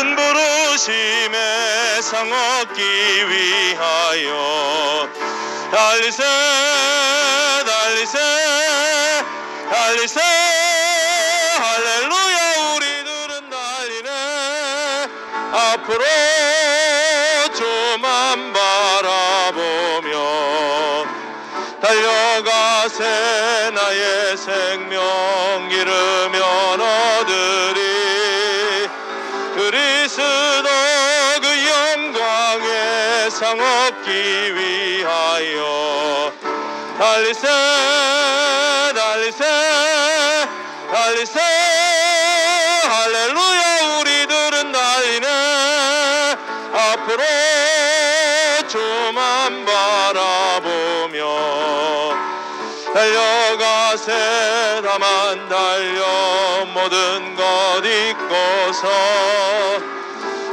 큰 부르심에 상 얻기 위하여 달리세 달리세 달리세 할렐루야. 우리들은 달리네. 앞으로 주만 바라보며 달려가세. 나의 생명 잃으면 얻으리. 그리스도 그 영광의 상 얻기 위하여 달리세 달리세 달리세 할렐루야. 우리들은 달리네. 앞으로 주만 바라보며 달려가세. 다만 달려 모든 것 잊고서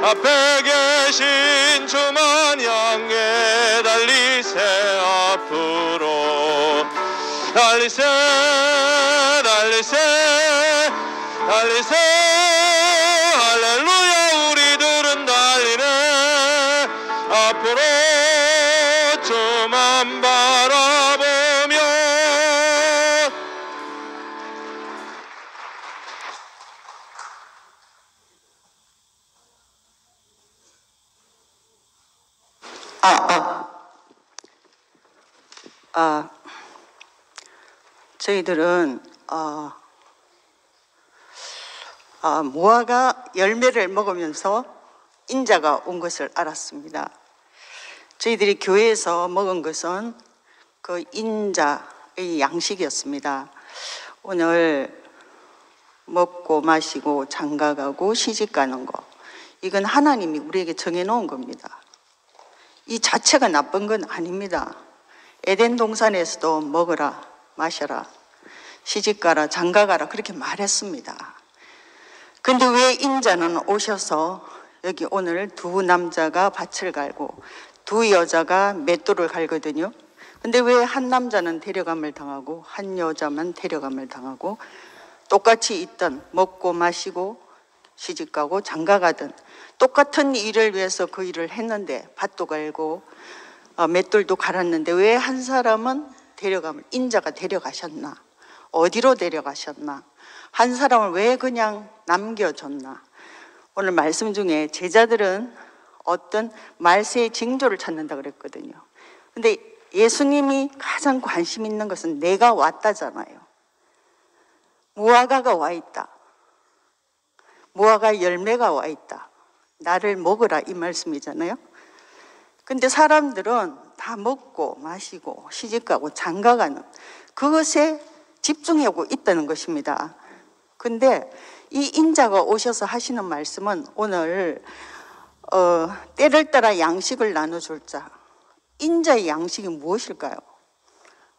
앞에 계신 주만 향해 달리세. 앞으로 달리세 달리세 달리세 할렐루야. 우리들은 달리네. 앞으로 주만 바라보며. 저희들은 무화과 열매를 먹으면서 인자가 온 것을 알았습니다. 저희들이 교회에서 먹은 것은 그 인자의 양식이었습니다. 오늘 먹고 마시고 장가가고 시집가는 거, 이건 하나님이 우리에게 정해놓은 겁니다. 이 자체가 나쁜 건 아닙니다. 에덴 동산에서도 먹어라 마셔라 시집가라 장가가라 그렇게 말했습니다. 근데 왜 인자는 오셔서 여기 오늘 두 남자가 밭을 갈고 두 여자가 맷돌을 갈거든요. 근데 왜 한 남자는 데려감을 당하고 한 여자만 데려감을 당하고 똑같이 있던 먹고 마시고 시집가고 장가가든 똑같은 일을 위해서 그 일을 했는데 밭도 갈고 맷돌도 갈았는데 왜 한 사람은 데려감을 인자가 데려가셨나? 어디로 데려가셨나? 한 사람을 왜 그냥 남겨줬나? 오늘 말씀 중에 제자들은 어떤 말세의 징조를 찾는다 그랬거든요. 근데 예수님이 가장 관심 있는 것은 내가 왔다잖아요. 무화과가 와 있다. 무화과 열매가 와 있다. 나를 먹으라 이 말씀이잖아요. 근데 사람들은 다 먹고 마시고 시집가고 장가가는 그것에 집중하고 있다는 것입니다. 근데 이 인자가 오셔서 하시는 말씀은 오늘 때를 따라 양식을 나눠줄 자. 인자의 양식이 무엇일까요?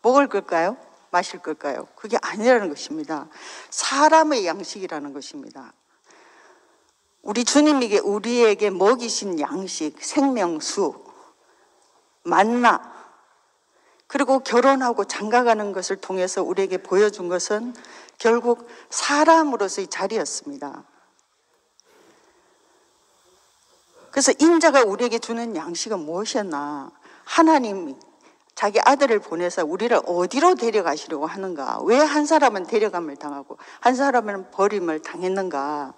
먹을 걸까요? 마실 걸까요? 그게 아니라는 것입니다. 사람의 양식이라는 것입니다. 우리 주님에게 우리에게 먹이신 양식, 생명수, 만나, 그리고 결혼하고 장가가는 것을 통해서 우리에게 보여준 것은 결국 사람으로서의 자리였습니다. 그래서 인자가 우리에게 주는 양식은 무엇이었나? 하나님이 자기 아들을 보내서 우리를 어디로 데려가시려고 하는가? 왜 한 사람은 데려감을 당하고 한 사람은 버림을 당했는가?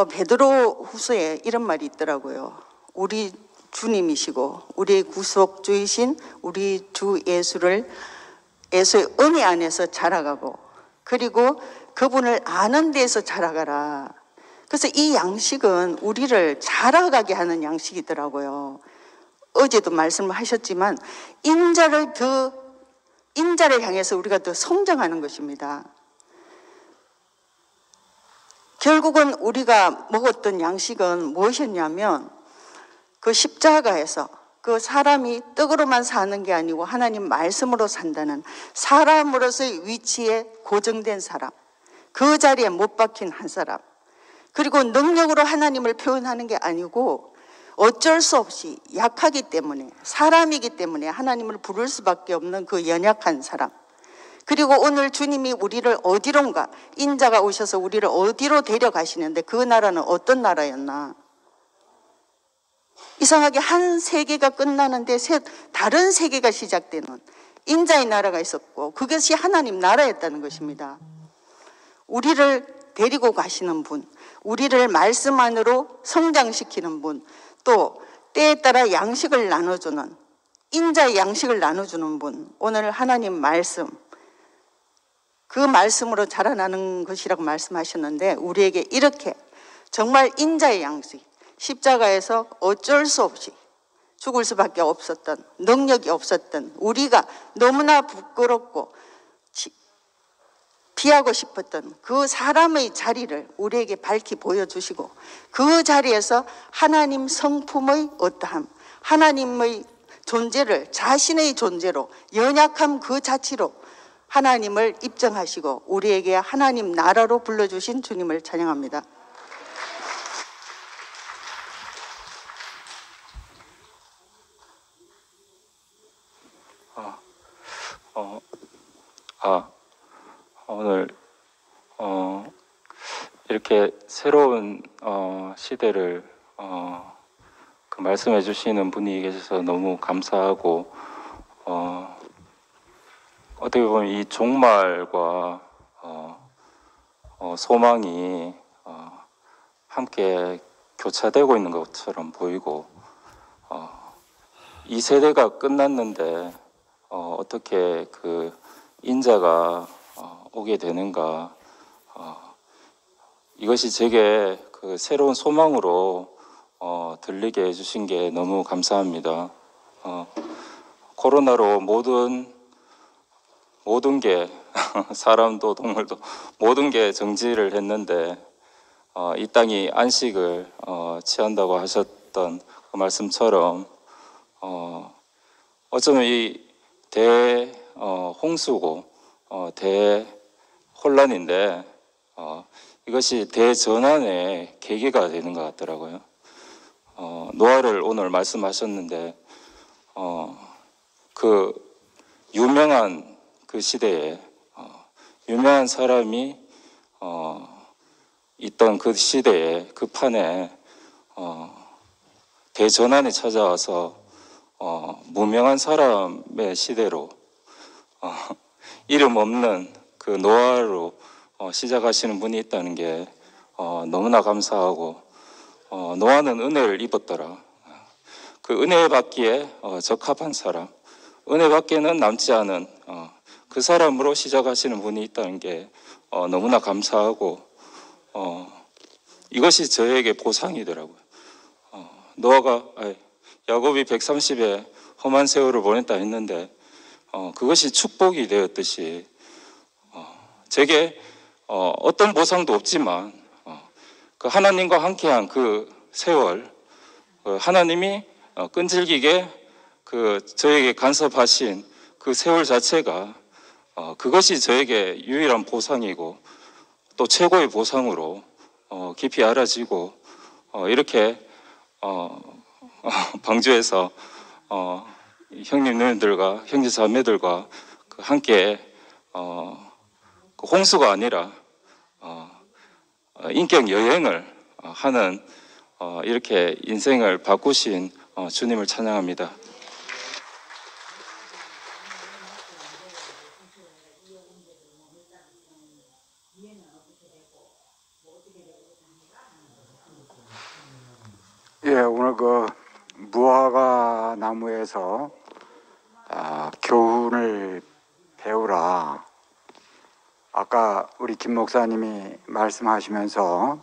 베드로 후서에 이런 말이 있더라고요. 우리 주님이시고 우리의 구속주이신 우리 주 예수의 은혜 안에서 자라가고 그리고 그분을 아는 데에서 자라가라. 그래서 이 양식은 우리를 자라가게 하는 양식이더라고요. 어제도 말씀을 하셨지만 인자를 향해서 우리가 더 성장하는 것입니다. 결국은 우리가 먹었던 양식은 무엇이었냐면 그 십자가에서 그 사람이 떡으로만 사는 게 아니고 하나님 말씀으로 산다는 사람으로서의 위치에 고정된 사람, 그 자리에 못 박힌 한 사람, 그리고 능력으로 하나님을 표현하는 게 아니고 어쩔 수 없이 약하기 때문에 사람이기 때문에 하나님을 부를 수밖에 없는 그 연약한 사람, 그리고 오늘 주님이 우리를 어디론가, 인자가 오셔서 우리를 어디로 데려가시는데 그 나라는 어떤 나라였나? 이상하게 한 세계가 끝나는데 다른 세계가 시작되는 인자의 나라가 있었고, 그것이 하나님 나라였다는 것입니다. 우리를 데리고 가시는 분, 우리를 말씀 안으로 성장시키는 분, 또 때에 따라 양식을 나눠주는, 인자의 양식을 나눠주는 분, 오늘 하나님 말씀, 그 말씀으로 자라나는 것이라고 말씀하셨는데, 우리에게 이렇게 정말 인자의 양식, 십자가에서 어쩔 수 없이 죽을 수밖에 없었던, 능력이 없었던, 우리가 너무나 부끄럽고 피하고 싶었던 그 사람의 자리를 우리에게 밝히 보여주시고, 그 자리에서 하나님 성품의 어떠함, 하나님의 존재를 자신의 존재로, 연약함 그 자체로 하나님을 입증하시고 우리에게 하나님 나라로 불러주신 주님을 찬양합니다. 오늘 이렇게 새로운 시대를 그 말씀해 주시는 분이 계셔서 너무 감사하고, 어떻게 보면 이 종말과 소망이 함께 교차되고 있는 것처럼 보이고, 이 세대가 끝났는데 어떻게 그 인자가 오게 되는가, 이것이 제게 그 새로운 소망으로 들리게 해주신 게 너무 감사합니다. 코로나로 모든 게 사람도 동물도 모든 게 정지를 했는데, 이 땅이 안식을 취한다고 하셨던 그 말씀처럼 어쩌면 이 대홍수고 대혼란인데 이것이 대전환의 계기가 되는 것 같더라고요. 노아를 오늘 말씀하셨는데 그 유명한 그 시대에 유명한 사람이 있던 그 시대에 그 판에 대전환이 찾아와서 무명한 사람의 시대로 이름 없는 그 노아로 시작하시는 분이 있다는 게 너무나 감사하고, 노아는 은혜를 입었더라. 그 은혜 받기에 적합한 사람, 은혜 받기에는 남지 않은 그 사람으로 시작하시는 분이 있다는 게 너무나 감사하고, 이것이 저에게 보상이더라고요. 노아가 야곱이 130에 험한 세월을 보냈다 했는데 그것이 축복이 되었듯이 제게 어떤 보상도 없지만 그 하나님과 함께한 그 세월, 하나님이 끈질기게 그 저에게 간섭하신 그 세월 자체가 그것이 저에게 유일한 보상이고 또 최고의 보상으로 깊이 알아지고, 이렇게 방주에서 형님 누님들과 형제 자매들과 함께 그 홍수가 아니라 인격 여행을 하는 이렇게 인생을 바꾸신 주님을 찬양합니다. 예, 오늘 그 무화과 나무에서 교훈을 배우라. 아까 우리 김 목사님이 말씀하시면서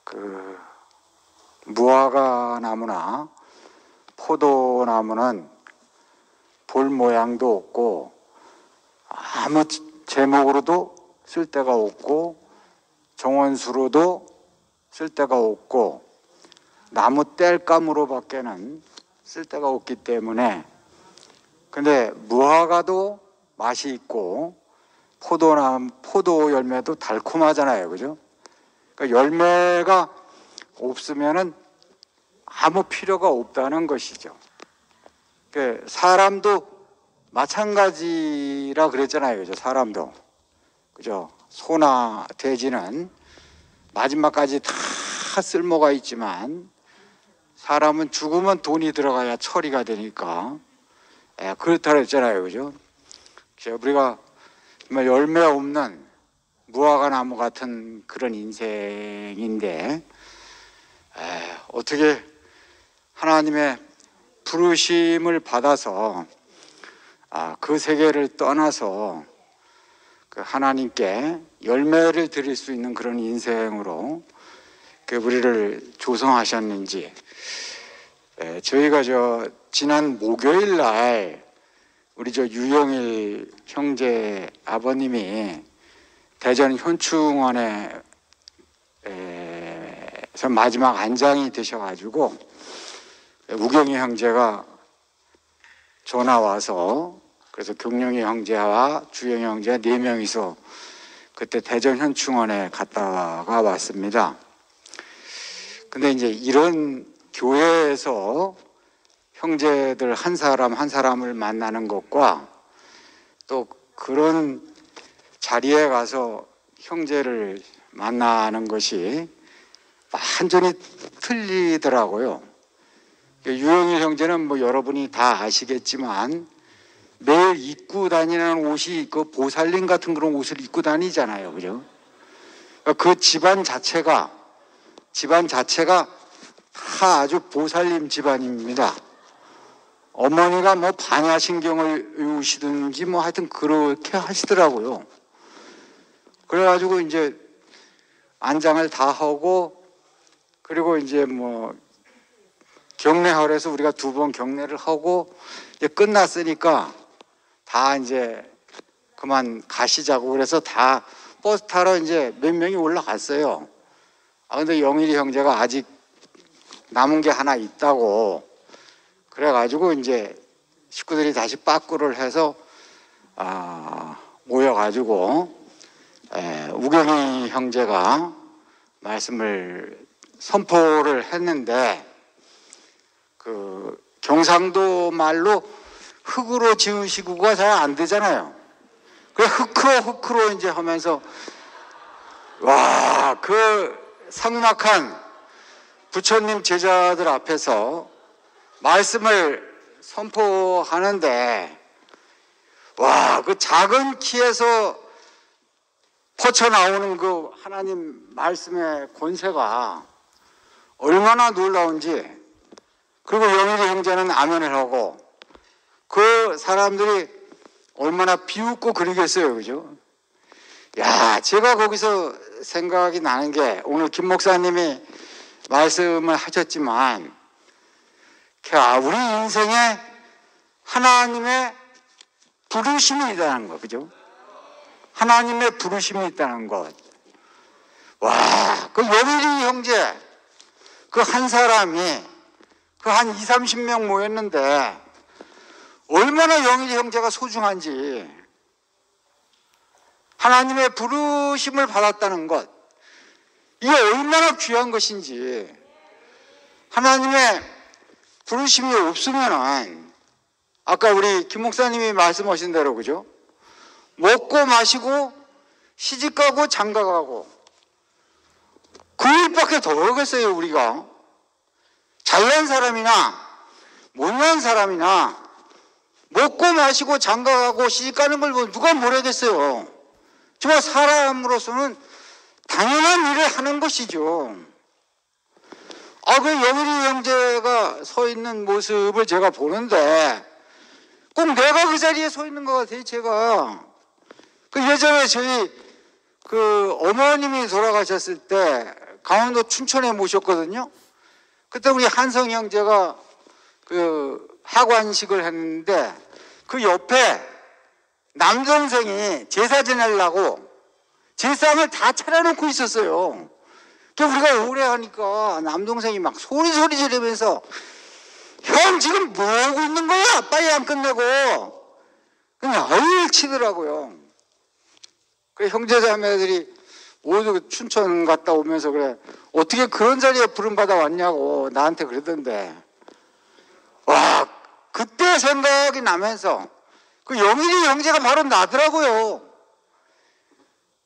그 무화과 나무나 포도나무는 볼 모양도 없고 아무 제목으로도 쓸데가 없고 정원수로도 쓸데가 없고 나무 땔감으로밖에는 쓸데가 없기 때문에, 근데 무화과도 맛이 있고 포도 열매도 달콤하잖아요, 그죠? 그러니까 열매가 없으면은 아무 필요가 없다는 것이죠. 그러니까 사람도 마찬가지라 그랬잖아요. 그죠? 사람도. 그죠? 소나 돼지는 마지막까지 다 쓸모가 있지만 사람은 죽으면 돈이 들어가야 처리가 되니까 그렇다 그랬잖아요. 그죠? 우리가 정말 열매 없는 무화과 나무 같은 그런 인생인데 어떻게 하나님의 부르심을 받아서 그 세계를 떠나서 그 하나님께 열매를 드릴 수 있는 그런 인생으로 우리를 조성하셨는지 저희가 지난 목요일 날 우리 유영일 형제 아버님이 대전 현충원에서 마지막 안장이 되셔가지고 우경이 형제가 전화 와서 그래서 경룡이 형제와 주영이 형제 4명이서 그때 대전 현충원에 갔다가 왔습니다. 근데 이제 이런 교회에서 형제들 한 사람 한 사람을 만나는 것과 또 그런 자리에 가서 형제를 만나는 것이 완전히 틀리더라고요. 유영일 형제는 뭐 여러분이 다 아시겠지만 매일 입고 다니는 옷이 그 보살림 같은 그런 옷을 입고 다니잖아요. 그죠? 그 집안 자체가 다 아주 보살림 집안입니다. 어머니가 뭐 반야신경을 외우시든지 뭐 하여튼 그렇게 하시더라고요. 그래가지고 이제 안장을 다 하고 그리고 이제 뭐 경례하래서 우리가 2번 경례를 하고 이제 끝났으니까 다 이제 그만 가시자고 그래서 다 버스 타러 이제 몇 명이 올라갔어요. 근데 영일이 형제가 아직 남은 게 하나 있다고 그래가지고 이제 식구들이 다시 빠꾸를 해서 모여가지고 우경이 형제가 말씀을 선포를 했는데 그 경상도 말로 흙으로 지으시고가 잘 안 되잖아요. 그래 흙으로 이제 하면서 와, 그 삭막한 부처님 제자들 앞에서 말씀을 선포하는데 와, 그 작은 키에서 퍼쳐나오는 그 하나님 말씀의 권세가 얼마나 놀라운지 그리고 영일이 형제는 아멘을 하고 그 사람들이 얼마나 비웃고 그러겠어요. 그죠? 야, 제가 거기서 생각이 나는 게 오늘 김 목사님이 말씀을 하셨지만 우리 인생에 하나님의 부르심이 있다는 거, 그죠? 하나님의 부르심이 있다는 것. 와, 그 영일이 형제, 그 한 사람이 그 한 20, 30명 모였는데 얼마나 영일이 형제가 소중한지 하나님의 부르심을 받았다는 것, 이게 얼마나 귀한 것인지. 하나님의 부르심이 없으면은 아까 우리 김 목사님이 말씀하신 대로, 그죠? 먹고 마시고 시집가고 장가가고 그 일밖에 더 하겠어요. 우리가 잘난 사람이나 못난 사람이나 먹고 마시고 장가가고 시집가는 걸 누가 모르겠어요. 정말 사람으로서는 당연한 일을 하는 것이죠. 그 영일이 형제가 서 있는 모습을 제가 보는데 꼭 내가 그 자리에 서 있는 것 같아요. 제가 예전에 저희 그 어머님이 돌아가셨을 때 강원도 춘천에 모셨거든요. 그때 우리 한성 형제가 그 하관식을 했는데 그 옆에 남동생이 제사 지내려고 제상을 다 차려놓고 있었어요. 우리가 오래 하니까 남동생이 막 소리 지르면서 형 지금 뭐 하고 있는 거야? 빨리 안 끝내고. 그냥 얼 치더라고요. 그 형제자매들이 모두 춘천 갔다 오면서 그래, 어떻게 그런 자리에 부름받아 왔냐고 나한테 그러던데, 와, 그때 생각이 나면서 그 영일이 형제가 바로 나더라고요.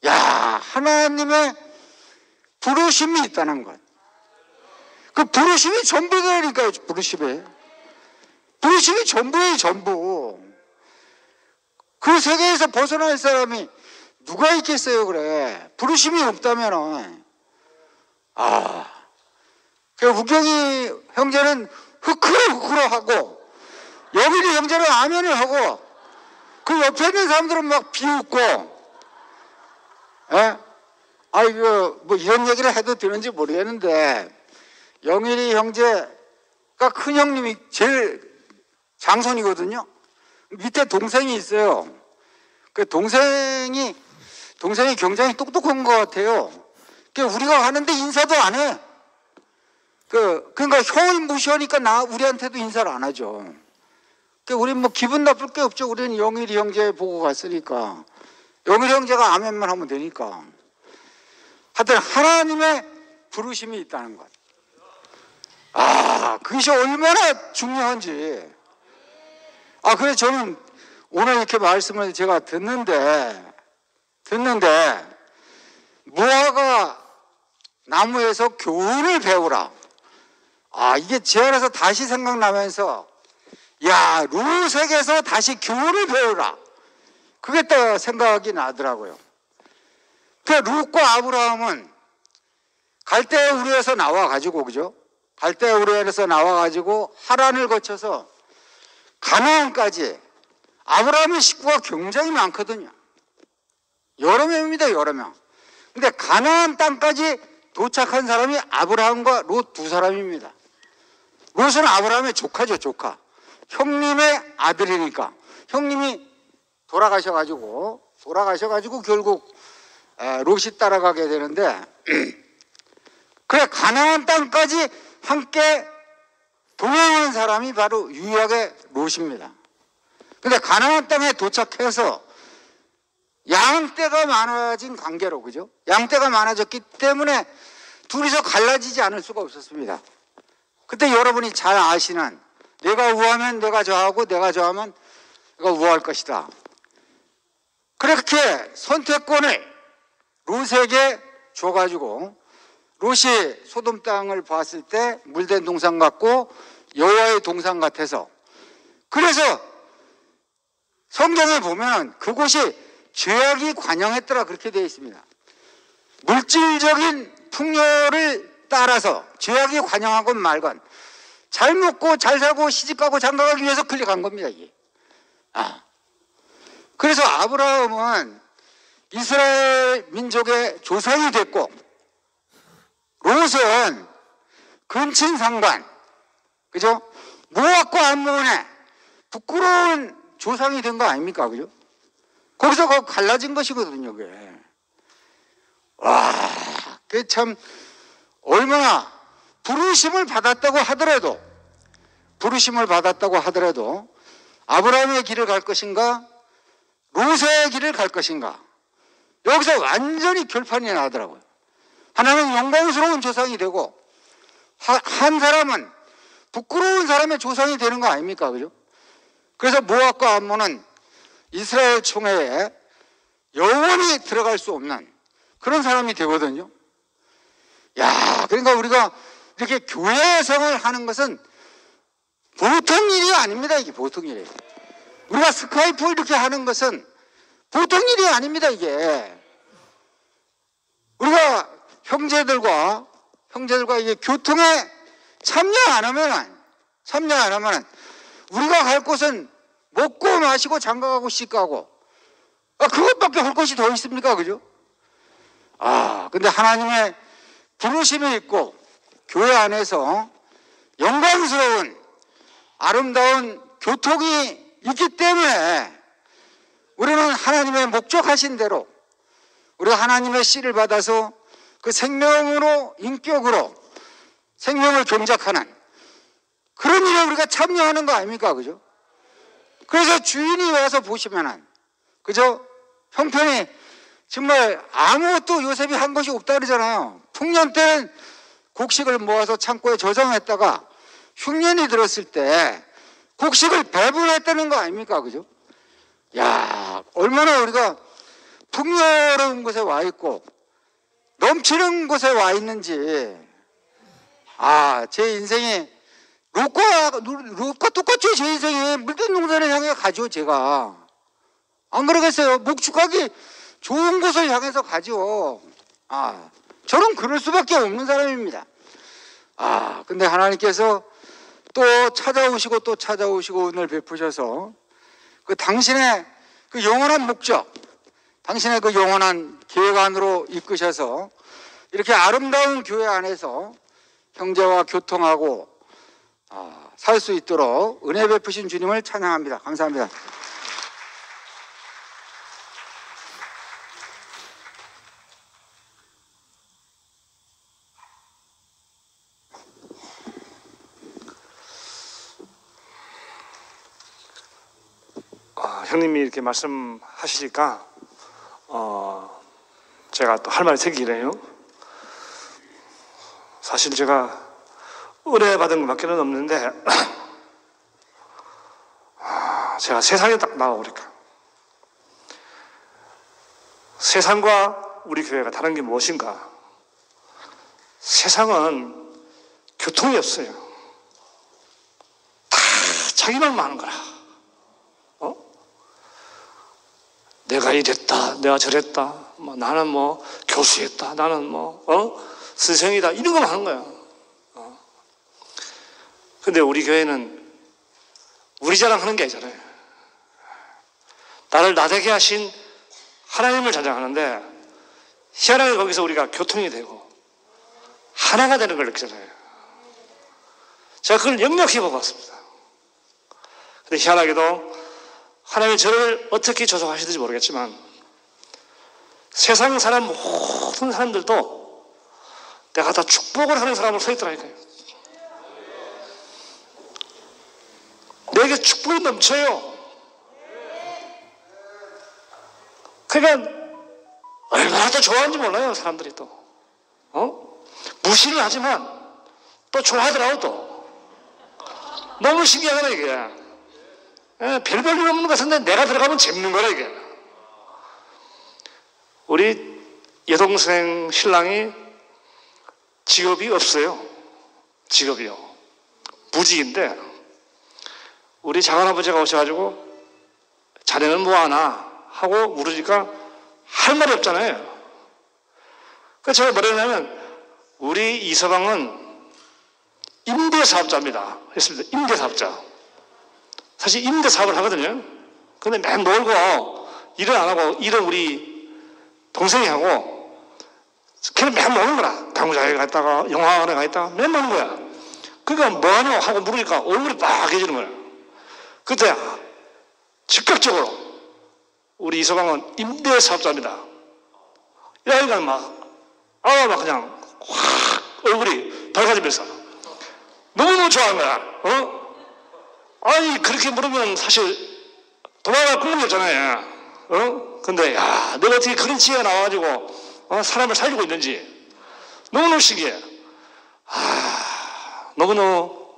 야, 하나님의 부르심이 있다는 것. 그 부르심이 전부라니까요, 부르심이. 부르심이 전부예요, 전부. 그 세계에서 벗어날 사람이 누가 있겠어요, 그래. 부르심이 없다면은. 그 우경이 형제는 흐크러 하고, 영일이 형제는 아멘을 하고, 그 옆에 있는 사람들은 막 비웃고, 예? 이거 뭐 이런 얘기를 해도 되는지 모르겠는데, 영일이 형제가 큰 형님이 제일 장손이거든요. 밑에 동생이 있어요. 그 동생이 굉장히 똑똑한 것 같아요. 우리가 가는데 인사도 안 해. 그러니까 형을 무시하니까 우리한테도 인사를 안 하죠. 우린 뭐 기분 나쁠 게 없죠. 우리는 영일이 형제 보고 갔으니까. 영일이 형제가 아멘만 하면 되니까. 하여튼 하나님의 부르심이 있다는 것. 그것이 얼마나 중요한지. 그래서 저는 오늘 이렇게 말씀을 제가 듣는데 무화과 나무에서 교훈을 배우라. 이게 제 안에서 다시 생각나면서, 야, 루색에서 다시 교훈을 배우라. 그게 또 생각이 나더라고요. 룻과 아브라함은 갈대우르에서 나와가지고, 그죠? 갈대우르에서 나와가지고 하란을 거쳐서 가나안까지. 아브라함의 식구가 굉장히 많거든요. 여러 명입니다, 여러 명. 근데 가나안 땅까지 도착한 사람이 아브라함과 롯 두 사람입니다. 롯은 아브라함의 조카죠, 조카. 형님의 아들이니까. 형님이 돌아가셔가지고 결국 롯이 따라가게 되는데, 그래, 가나안 땅까지 함께 동행한 사람이 바로 유일하게 롯입니다. 근데 가나안 땅에 도착해서 양떼가 많아진 관계로, 그죠? 양떼가 많아졌기 때문에 둘이서 갈라지지 않을 수가 없었습니다. 그때 여러분이 잘 아시는, 내가 우하면 내가 저하고 내가 저하면 내가 우할 것이다. 그렇게 선택권을 롯에게 줘가지고, 롯이 소돔 땅을 봤을 때 물된 동산 같고 여호와의 동산 같아서, 그래서 성경에 보면 그곳이 죄악이 관영했더라, 그렇게 되어 있습니다. 물질적인 풍요를 따라서 죄악이 관영하건 말건 잘 먹고 잘 살고 시집가고 장가가기 위해서 클릭한 겁니다, 이게. 그래서 아브라함은 이스라엘 민족의 조상이 됐고, 롯은 근친 상관, 그죠? 모압과 암몬의 부끄러운 조상이 된 거 아닙니까, 그죠? 거기서 갈라진 것이거든요, 그게. 그게 참, 얼마나 부르심을 받았다고 하더라도 아브라함의 길을 갈 것인가, 롯의 길을 갈 것인가, 여기서 완전히 결판이 나더라고요. 하나는 영광스러운 조상이 되고, 한 사람은 부끄러운 사람의 조상이 되는 거 아닙니까, 그죠? 그래서 모압과 암몬은 이스라엘 총회에 영원히 들어갈 수 없는 그런 사람이 되거든요. 그러니까 우리가 이렇게 교회 생활을 하는 것은 보통 일이 아닙니다, 이게 보통 일이에요. 우리가 스카이프 이렇게 하는 것은 보통 일이 아닙니다, 이게. 우리가 형제들과 이게 교통에 참여 안 하면은 우리가 갈 곳은 먹고 마시고 장가가고 씻가고, 그것밖에 할 것이 더 있습니까, 그죠? 근데 하나님의 부르심이 있고 교회 안에서 영광스러운 아름다운 교통이 있기 때문에 우리는 하나님의 목적하신 대로 우리가 하나님의 씨를 받아서 그 생명으로, 인격으로 생명을 경작하는 그런 일에 우리가 참여하는 거 아닙니까, 그죠? 그래서 주인이 와서 보시면은, 그죠? 형편이 정말 아무것도 요셉이 한 것이 없다 그러잖아요. 풍년 때는 곡식을 모아서 창고에 저장했다가 흉년이 들었을 때 곡식을 배분했다는 거 아닙니까, 그죠? 야, 얼마나 우리가 풍요로운 곳에 와 있고 넘치는 곳에 와 있는지. 제 인생이 롯과 똑같죠. 제 인생이 물든 동산을 향해 가죠. 제가 안 그러겠어요? 목축하기 좋은 곳을 향해서 가죠. 저는 그럴 수밖에 없는 사람입니다. 근데 하나님께서 또 찾아오시고 또 찾아오시고 은혜를 베푸셔서 그 당신의 그 영원한 목적, 당신의 그 영원한 계획 안으로 이끄셔서 이렇게 아름다운 교회 안에서 형제와 교통하고 살 수 있도록 은혜 베푸신 주님을 찬양합니다. 감사합니다. 형님이 이렇게 말씀하시니까 제가 또 할 말이 생기네요. 사실 제가 은혜 받은 것밖에는 없는데 제가 세상에 딱 나와보니까 세상과 우리 교회가 다른 게 무엇인가? 세상은 교통이 없어요. 다 자기만 하는 거라. 내가 이랬다, 내가 저랬다, 나는 교수였다, 나는 스승이다, 이런 거만 하는 거야. 근데 우리 교회는 우리 자랑하는 게 아니잖아요. 나를 나되게 하신 하나님을 자랑하는데 희한하게 거기서 우리가 교통이 되고 하나가 되는 걸 느끼잖아요. 제가 그걸 역력히 보았습니다. 근데 희한하게도 하나님이 저를 어떻게 조성하시는지 모르겠지만 세상 사람 모든 사람들도 내가 다 축복을 하는 사람으로 서 있더라니까요. 내게 축복이 넘쳐요. 그러니까 얼마나 더 좋아하는지 몰라요. 사람들이 또 무시를 하지만 또 좋아하더라고. 또 너무 신기하잖아 이게. 별 볼 일 없는 것 같은데 내가 들어가면 재밌는 거라 이게. 우리 여동생 신랑이 직업이 없어요. 직업이요. 무직인데 우리 작은아버지가 오셔가지고 자네는 뭐 하나 하고 물으니까 할 말이 없잖아요. 그래서 제가 뭐라 했냐면 우리 이서방은 임대사업자입니다 했습니다. 임대사업자. 사실 임대사업을 하거든요. 근데 맨 놀고 일을 안 하고 일은 우리 동생이 하고 걔는 맨 노는 거라. 당구장에 갔다가 영화관에 가 있다가 맨 노는 거야. 그러니까 뭐 하냐고 하고 물으니까 얼굴이 빨개지는 거야. 그때 즉각적으로 우리 이서방은 임대사업자입니다. 이러니까 막 그냥 확 얼굴이 밝아지면서 너무너무 좋아하는 거야. 아니 그렇게 물으면 사실 도망갈 궁금이 없잖아요. 근데 내가 어떻게 그런 지혜가 나와가지고 사람을 살리고 있는지 너무너무 신기해. 너무너무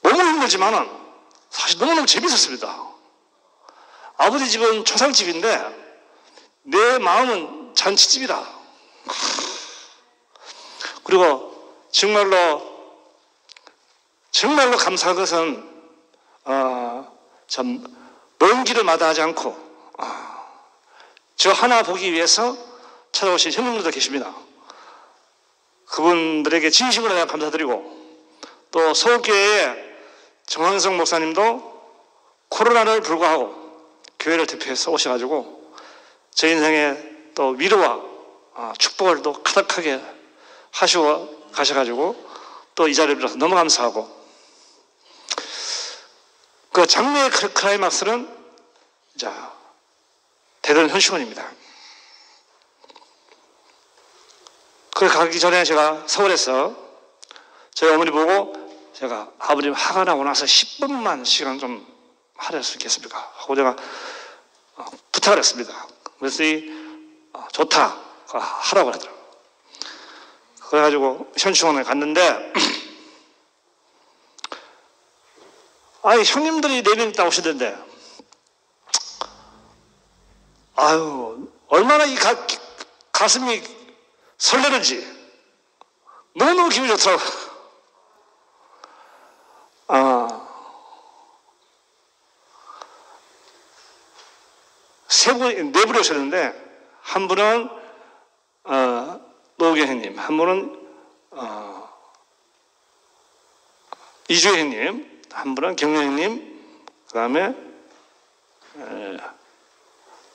힘들지만은 사실 너무너무 재밌었습니다. 아버지 집은 초상집인데 내 마음은 잔치집이다. 그리고 정말로 감사한 것은 참 먼 길을 마다하지 않고 저 하나 보기 위해서 찾아오신 형님들도 계십니다. 그분들에게 진심으로 내가 감사드리고 또 서울교회의 정황성 목사님도 코로나를 불구하고 교회를 대표해서 오셔가지고 제 인생에 또 위로와 축복을 또 가득하게 하시고 가셔가지고 또 이 자리를 빌어서 너무 감사하고 그 장래의 클라이막스는 대전 현수원입니다. 그 가기 전에 제가 서울에서 저희 어머니 보고 제가 아버님 화가 나고 나서 10분만 시간 좀 하실 수 있겠습니까? 하고 제가 부탁을 했습니다. 그래서 좋다 하라고 하더라고요. 그래가지고 현충원에 갔는데 형님들이 4명 있다 오시던데 아유, 얼마나 이 가슴이 설레는지 너무너무 기분이 좋더라고요. 네 분이 오셨는데, 한 분은 노우경 형님, 한 분은 이주혜 형님, 한 분은 경련 형님, 그 다음에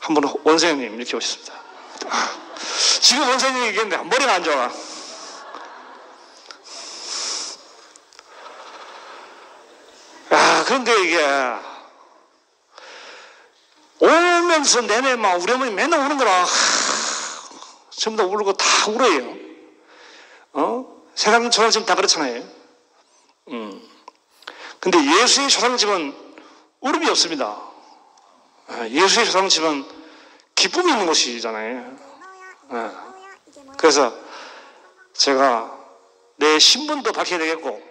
한 분은 원세 형님 이렇게 오셨습니다. 지금 원세 형님 얘기했는데 머리가 안 좋아. 그런데 이게 오면서 내내 막 우리 어머니 맨날 우는 거라. 전부 다 울고 다 울어요. 세상 조상집 다 그렇잖아요. 근데 예수의 조상집은 울음이 없습니다. 예수의 조상집은 기쁨이 있는 곳이잖아요. 그래서 제가 내 신분도 밝혀야 되겠고,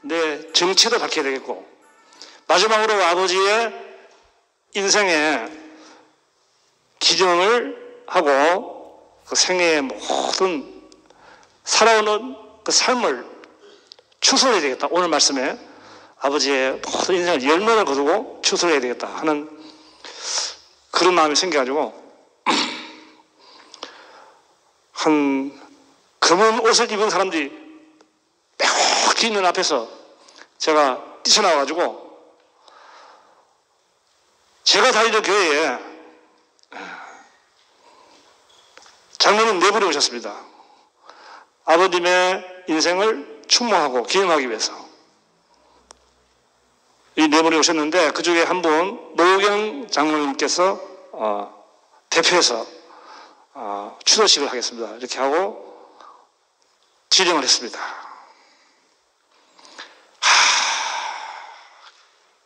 내 정체도 밝혀야 되겠고, 마지막으로 아버지의 인생의 기증을 하고 그 생애의 모든 살아오는 그 삶을 추스러야 되겠다. 오늘 말씀에 아버지의 모든 인생을 열면을 거두고 추스러야 되겠다 하는 그런 마음이 생겨가지고 한 검은 옷을 입은 사람들이 빽 있는 앞에서 제가 뛰쳐나와가지고 제가 다니는 교회에 장로님 네 분이 오셨습니다. 아버님의 인생을 충만하고 기념하기 위해서 이 네 분이 오셨는데, 그 중에 한 분 노우경 장로님께서 대표해서 추도식을 하겠습니다. 이렇게 하고 지령을 했습니다.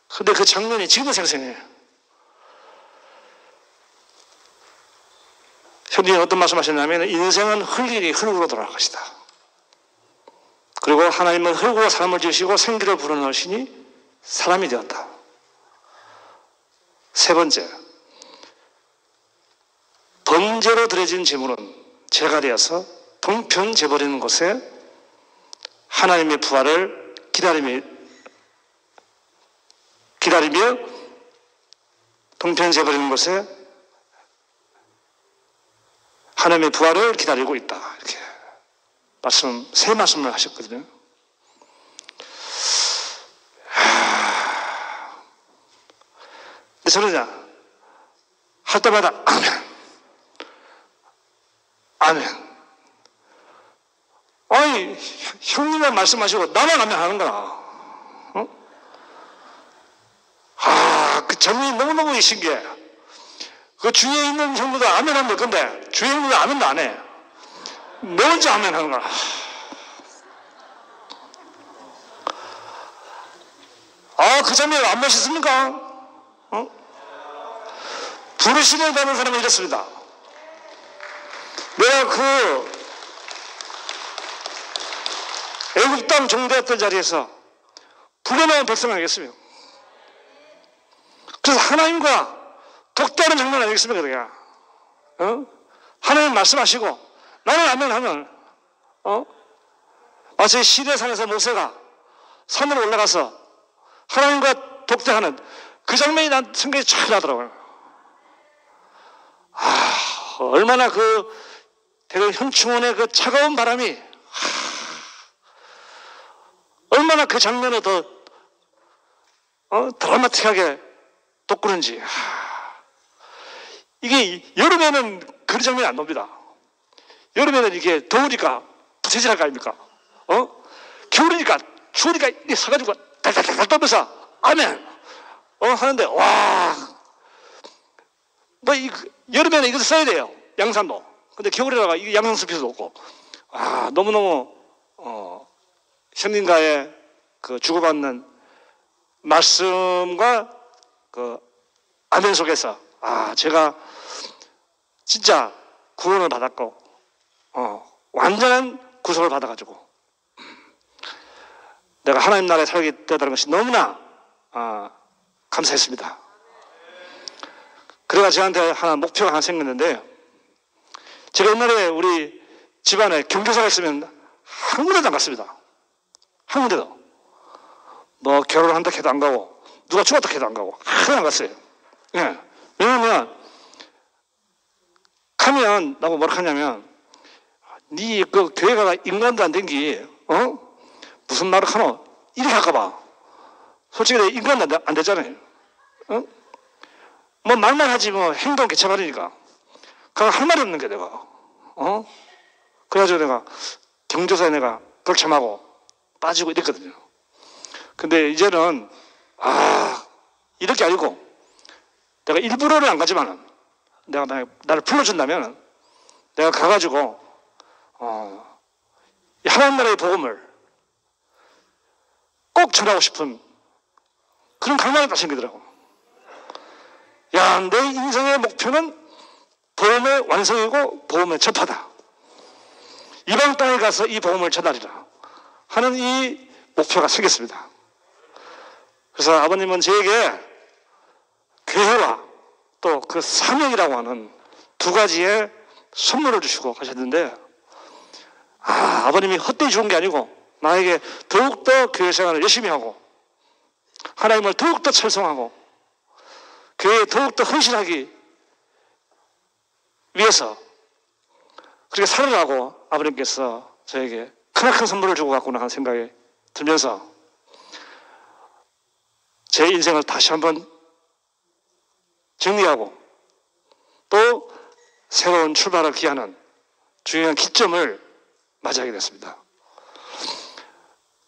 근데 그 장면이 지금도 생생해요. 현진이 어떤 말씀 하셨냐면, 인생은 흙이니 흙으로 돌아갈 것이다. 그리고 하나님은 흙으로 사람을 지으시고 생기를 불어넣으시니 사람이 되었다. 세 번째, 번제로 드려진 제물은 제가 되어서 동편 재버리는 곳에 하나님의 부활을 기다리며 동편 재버리는 곳에 하나님의 부활을 기다리고 있다. 이렇게 세 말씀을 하셨거든요. 근데 저는 할 때마다 아멘. 아니, 형님만 말씀하시고 나만 아멘 하는 거야. 그 장면이 너무너무 신기해. 그 주위에 있는 형들도 아멘 하면 될 건데, 주위에 있는 형들도 아멘도 안 해. 너 혼자 아멘 하는 거야. 그 장면 안 멋있습니까? 부르심을 받는 사람은 이렇습니다. 내가 애국 땅 종대했던 자리에서 불려나온 백성을 알겠습니다. 그래서 하나님과 독대하는 장면 아니겠습니까, 그게? 하나님 말씀하시고 나는 아멘 하면, 마치 시내산에서 모세가 산으로 올라가서 하나님과 독대하는 그 장면이 난 생각이 잘 나더라고요. 얼마나 대구 현충원의 그 차가운 바람이 얼마나 그 장면을 더 드라마틱하게 돋구는지. 이게 여름에는 그런 장면이 안 납니다. 여름에는 이게 더우니까 부채질할 거 아닙니까? 겨울이니까 추우니까 이렇게 서가지고 달달달 떠면서 아멘 하는데, 와, 여름에는 이것도 써야 돼요. 양산도. 근데 겨울에다가 이게 양산 쓸 필요도 없고. 너무너무 형님과의 그 주고받는 말씀과 그 아멘 속에서 제가 진짜 구원을 받았고 완전한 구속을 받아가지고 내가 하나님 나라에 살게 되었다는 것이 너무나 감사했습니다. 그래가 저한테 하나 목표가 하나 생겼는데, 제가 옛날에 우리 집안에 경조사가 있으면 한 군데도 안 갔습니다. 한 군데도. 뭐 결혼한다 해도 안 가고, 누가 죽었다 해도 안 가고, 하나도 안 갔어요. 예. 왜냐면 가면 나보고 뭐라 하냐면, 니 그 교회 가가 인간도 안 된기, 무슨 말을 하노? 이렇게 할까봐. 솔직히 인간도 안 되잖아요. 뭐 말만 하지 뭐 행동 개차버리니까. 그냥 할 말이 없는 게 내가. 그래가지고 내가 경조사에 내가 돌참하고 빠지고 이랬거든요. 근데 이제는 이렇게 아니고 내가 일부러는 안 가지만은 내가 나를 불러준다면 내가 가가지고 이 하나님 나라의 복음을 꼭 전하고 싶은 그런 갈망이 딱 생기더라고. 야, 내 인생의 목표는 복음의 완성이고 복음의 접하다. 이방 땅에 가서 이 복음을 전하리라 하는 이 목표가 생겼습니다. 그래서 아버님은 저에게 교회와 또 그 사명이라고 하는 두 가지의 선물을 주시고 가셨는데, 아버님이 헛되이 주는 게 아니고 나에게 더욱더 교회 생활을 열심히 하고 하나님을 더욱더 찬송하고 교회에 더욱더 헌신하기 위해서 그렇게 살아가고 아버님께서 저에게 크나큰 선물을 주고 갔구나 하는 생각이 들면서 제 인생을 다시 한번 정리하고 또 새로운 출발을 기하는 중요한 기점을 맞이하게 됐습니다.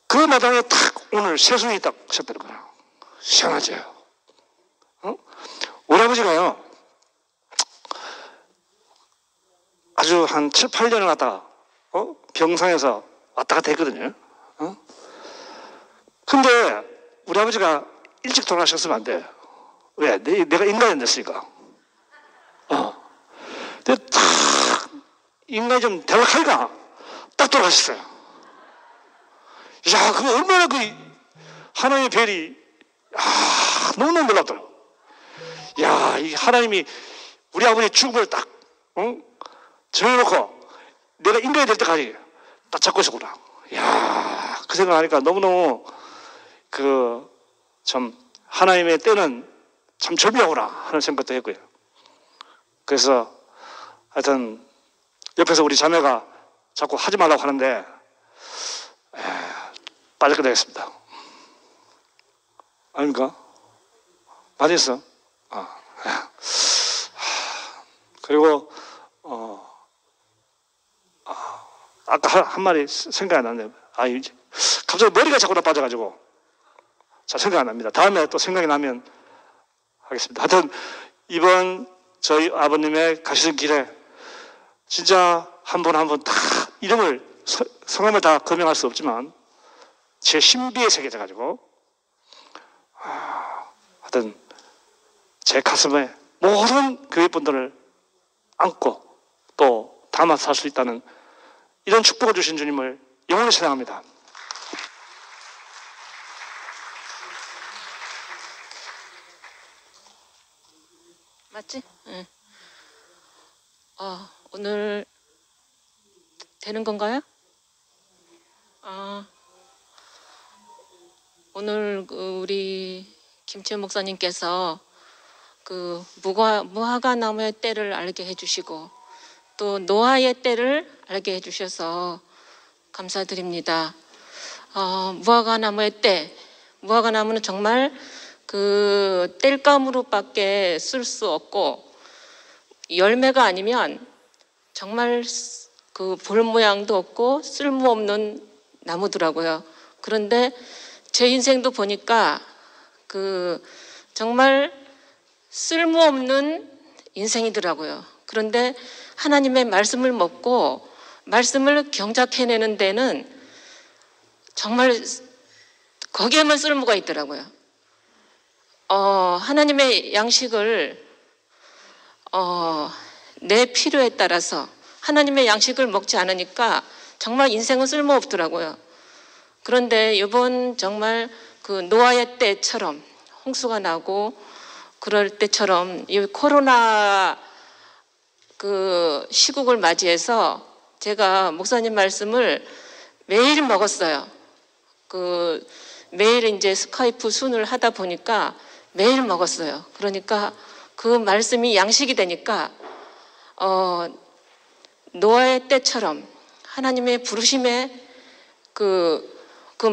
그 마당에 딱 오늘 세순이 딱 오셨다는 거야. 시원하죠? 우리 아버지가요, 아주 한 7, 8년을 갔다가 병상에서 왔다 갔다 했거든요. 근데 우리 아버지가 일찍 돌아가셨으면 안 돼. 왜? 내가 인간이 안 됐으니까. 근데 딱 인간이 좀 대략할까? 딱 돌아가셨어요. 야, 그거 얼마나 하나님의 별이, 너무너무 놀랍더라고. 야, 이 하나님이 우리 아버지의 죽음을 딱, 정해놓고 내가 인간이 될 때까지 딱 잡고 있었구나. 야, 그 생각하니까 너무너무 참 하나님의 때는 참 절묘하구나 하는 생각도 했고요. 그래서 하여튼 옆에서 우리 자매가 자꾸 하지 말라고 하는데 빠질게 되겠습니다. 아닙니까? 맞았어? 그리고 아까 한 말이 생각이 안 나네요. 이제 갑자기 머리가 자꾸 나빠져가지고 잘 생각 안 납니다. 다음에 또 생각이 나면 하겠습니다. 하여튼 이번 저희 아버님의 가시는 길에 진짜 한 분 한 분 다 이름을 성함을 다 거명할 수 없지만 제 신비에 새겨져가지고 하여튼 제 가슴에 모든 교회분들을 안고 또 담아서 살 수 있다는 이런 축복을 주신 주님을 영원히 찬양합니다. 맞지? 응. 오늘 되는 건가요? 오늘 우리 김채연 목사님께서 무화과 나무의 때를 알게 해주시고 또 노아의 때를 알게 해주셔서 감사드립니다. 무화과 나무의 때, 무화과 나무는 정말 땔감으로밖에 쓸 수 없고 열매가 아니면 정말 볼 모양도 없고 쓸모없는 나무더라고요. 그런데 제 인생도 보니까 정말 쓸모없는 인생이더라고요. 그런데 하나님의 말씀을 먹고 말씀을 경작해내는 데는 정말 거기에만 쓸모가 있더라고요. 하나님의 양식을 내 필요에 따라서 하나님의 양식을 먹지 않으니까 정말 인생은 쓸모없더라고요. 그런데 이번 정말 노아의 때처럼 홍수가 나고 그럴 때처럼 이 코로나 그 시국을 맞이해서 제가 목사님 말씀을 매일 먹었어요. 그 매일 이제 스카이프 순을 하다 보니까 매일 먹었어요. 그러니까 그 말씀이 양식이 되니까 노아의 때처럼 하나님의 부르심의 그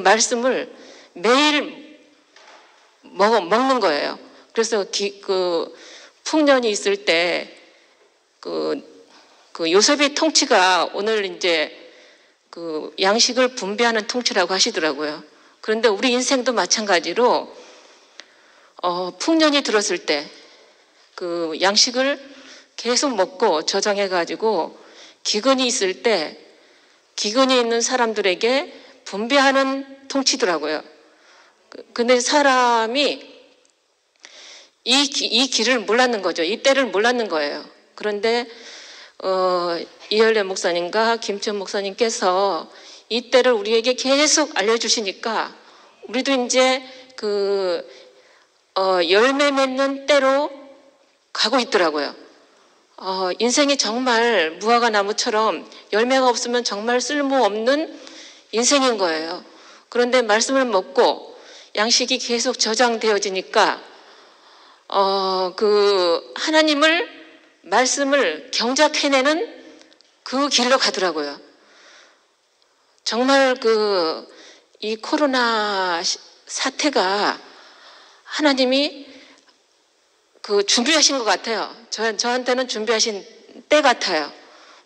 말씀을 매일 먹는 거예요. 그래서 그 풍년이 있을 때 그 요셉의 통치가 오늘 이제 그 양식을 분배하는 통치라고 하시더라고요. 그런데 우리 인생도 마찬가지로 풍년이 들었을 때 그 양식을 계속 먹고 저장해 가지고 기근이 있을 때 기근이 있는 사람들에게 분배하는 통치더라고요. 근데 사람이 이 길을 몰랐는 거죠. 이 때를 몰랐는 거예요. 그런데 이열래 목사님과 김천 목사님께서 이 때를 우리에게 계속 알려주시니까 우리도 이제 그 열매 맺는 때로 가고 있더라고요. 인생이 정말 무화과 나무처럼 열매가 없으면 정말 쓸모없는 인생인 거예요. 그런데 말씀을 먹고 양식이 계속 저장되어지니까 그 하나님을 말씀을 경작해내는 그 길로 가더라고요. 정말 이 코로나 사태가 하나님이 준비하신 것 같아요. 저한테는 준비하신 때 같아요.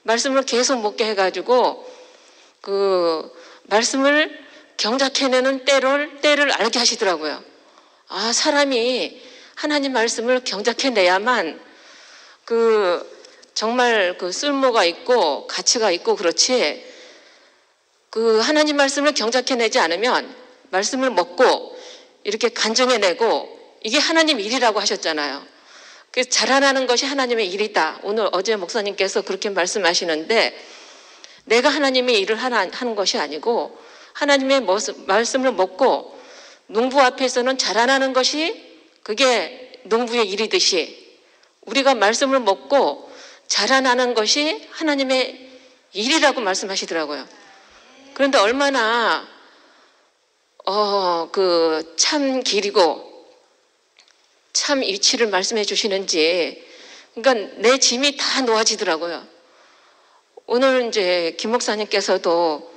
말씀을 계속 먹게 해가지고 말씀을 경작해내는 때를 알게 하시더라고요. 아, 사람이 하나님 말씀을 경작해내야만 정말 쓸모가 있고 가치가 있고 그렇지, 하나님 말씀을 경작해내지 않으면 말씀을 먹고 이렇게 간증해내고 이게 하나님 일이라고 하셨잖아요. 그래서 자라나는 것이 하나님의 일이다. 어제 목사님께서 그렇게 말씀하시는데 내가 하나님의 일을 하는 것이 아니고 하나님의 말씀을 먹고 농부 앞에서는 자라나는 것이 그게 농부의 일이듯이 우리가 말씀을 먹고 자라나는 것이 하나님의 일이라고 말씀하시더라고요. 그런데 얼마나 참 길이고 참 이치를 말씀해 주시는지, 그러니까 내 짐이 다 놓아지더라고요. 오늘 이제 김 목사님께서도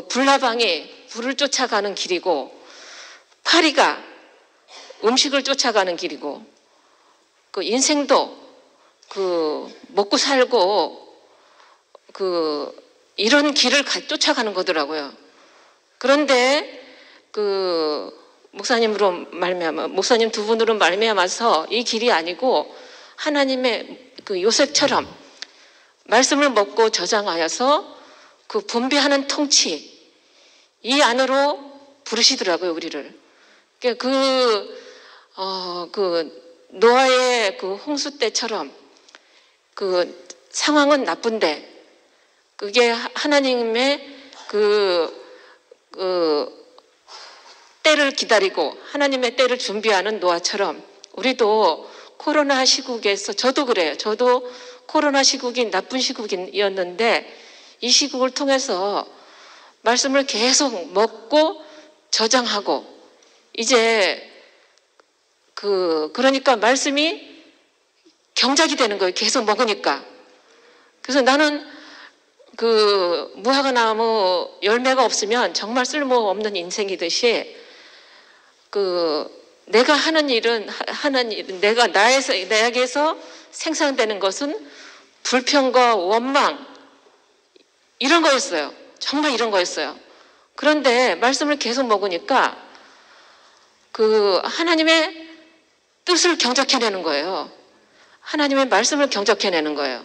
불나방이 불을 쫓아가는 길이고 파리가 음식을 쫓아가는 길이고 인생도 먹고 살고 이런 길을 쫓아가는 거더라고요. 그런데 목사님 두 분으로 말미암아서 이 길이 아니고 하나님의 요셉처럼 말씀을 먹고 저장하여서 분배하는 통치, 이 안으로 부르시더라고요, 우리를. 노아의 홍수 때처럼 상황은 나쁜데 그게 하나님의 때를 기다리고 하나님의 때를 준비하는 노아처럼 우리도 코로나 시국에서, 저도 그래요. 저도 코로나 시국이 나쁜 시국이었는데 이 시국을 통해서 말씀을 계속 먹고 저장하고 이제 그러니까 말씀이 경작이 되는 거예요. 계속 먹으니까. 그래서 나는 무화과 나무 열매가 없으면 정말 쓸모없는 인생이듯이 내가 하는 일은 내가 나에게서 생산되는 것은 불평과 원망, 이런 거였어요. 정말 이런 거였어요. 그런데 말씀을 계속 먹으니까 하나님의 뜻을 경작해내는 거예요. 하나님의 말씀을 경작해내는 거예요.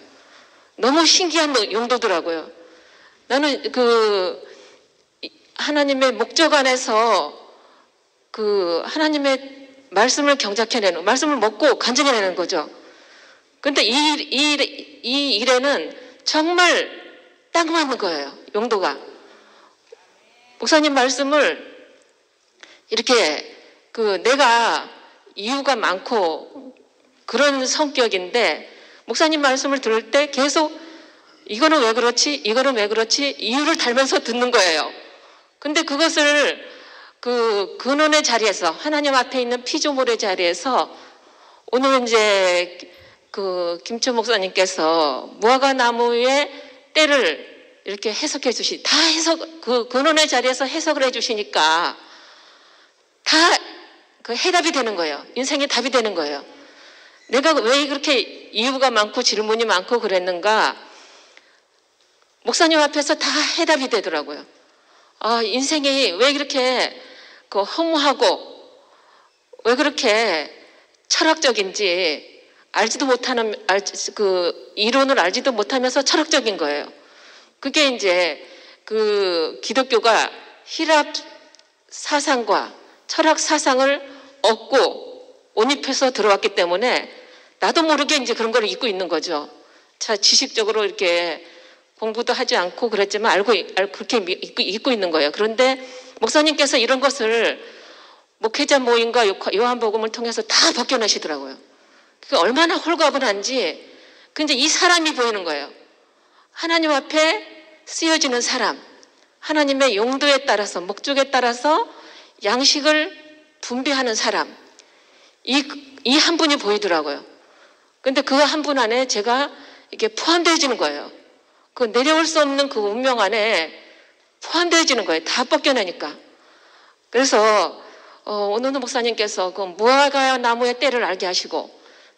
너무 신기한 용도더라고요. 나는 하나님의 목적 안에서 하나님의 말씀을 경작해내는, 말씀을 먹고 간증해내는 거죠. 그런데 이 일에는 정말 딱 맞는 거예요. 용도가. 목사님 말씀을 이렇게 내가 이유가 많고 그런 성격인데 목사님 말씀을 들을 때 계속 이거는 왜 그렇지? 이거는 왜 그렇지? 이유를 달면서 듣는 거예요. 근데 그것을 그 근원의 자리에서 하나님 앞에 있는 피조물의 자리에서 오늘 이제 그 김천 목사님께서 무화과 나무의 때를 이렇게 해석해 다 해석, 그 근원의 자리에서 해석을 해 주시니까 다 그 해답이 되는 거예요. 인생의 답이 되는 거예요. 내가 왜 그렇게 이유가 많고 질문이 많고 그랬는가? 목사님 앞에서 다 해답이 되더라고요. 아, 인생이 왜 그렇게 그 허무하고 왜 그렇게 철학적인지 알지도 못하는, 그 이론을 알지도 못하면서 철학적인 거예요. 그게 이제 그 기독교가 히랍 사상과 철학 사상을 얻고 온입해서 들어왔기 때문에 나도 모르게 이제 그런 걸 잊고 있는 거죠. 자, 지식적으로 이렇게 공부도 하지 않고 그랬지만 그렇게 잊고 있는 거예요. 그런데 목사님께서 이런 것을 목회자 모임과 요한복음을 통해서 다 벗겨내시더라고요. 그게 얼마나 홀가분한지 근데 이 사람이 보이는 거예요. 하나님 앞에 쓰여지는 사람, 하나님의 용도에 따라서 목적에 따라서 양식을 분배하는 사람, 이 한 분이 보이더라고요. 근데 그 한 분 안에 제가 이게 포함되어지는 거예요. 그 내려올 수 없는 그 운명 안에 포함되어지는 거예요. 다 벗겨내니까. 그래서 오늘 목사님께서 그 무화과 나무의 때를 알게 하시고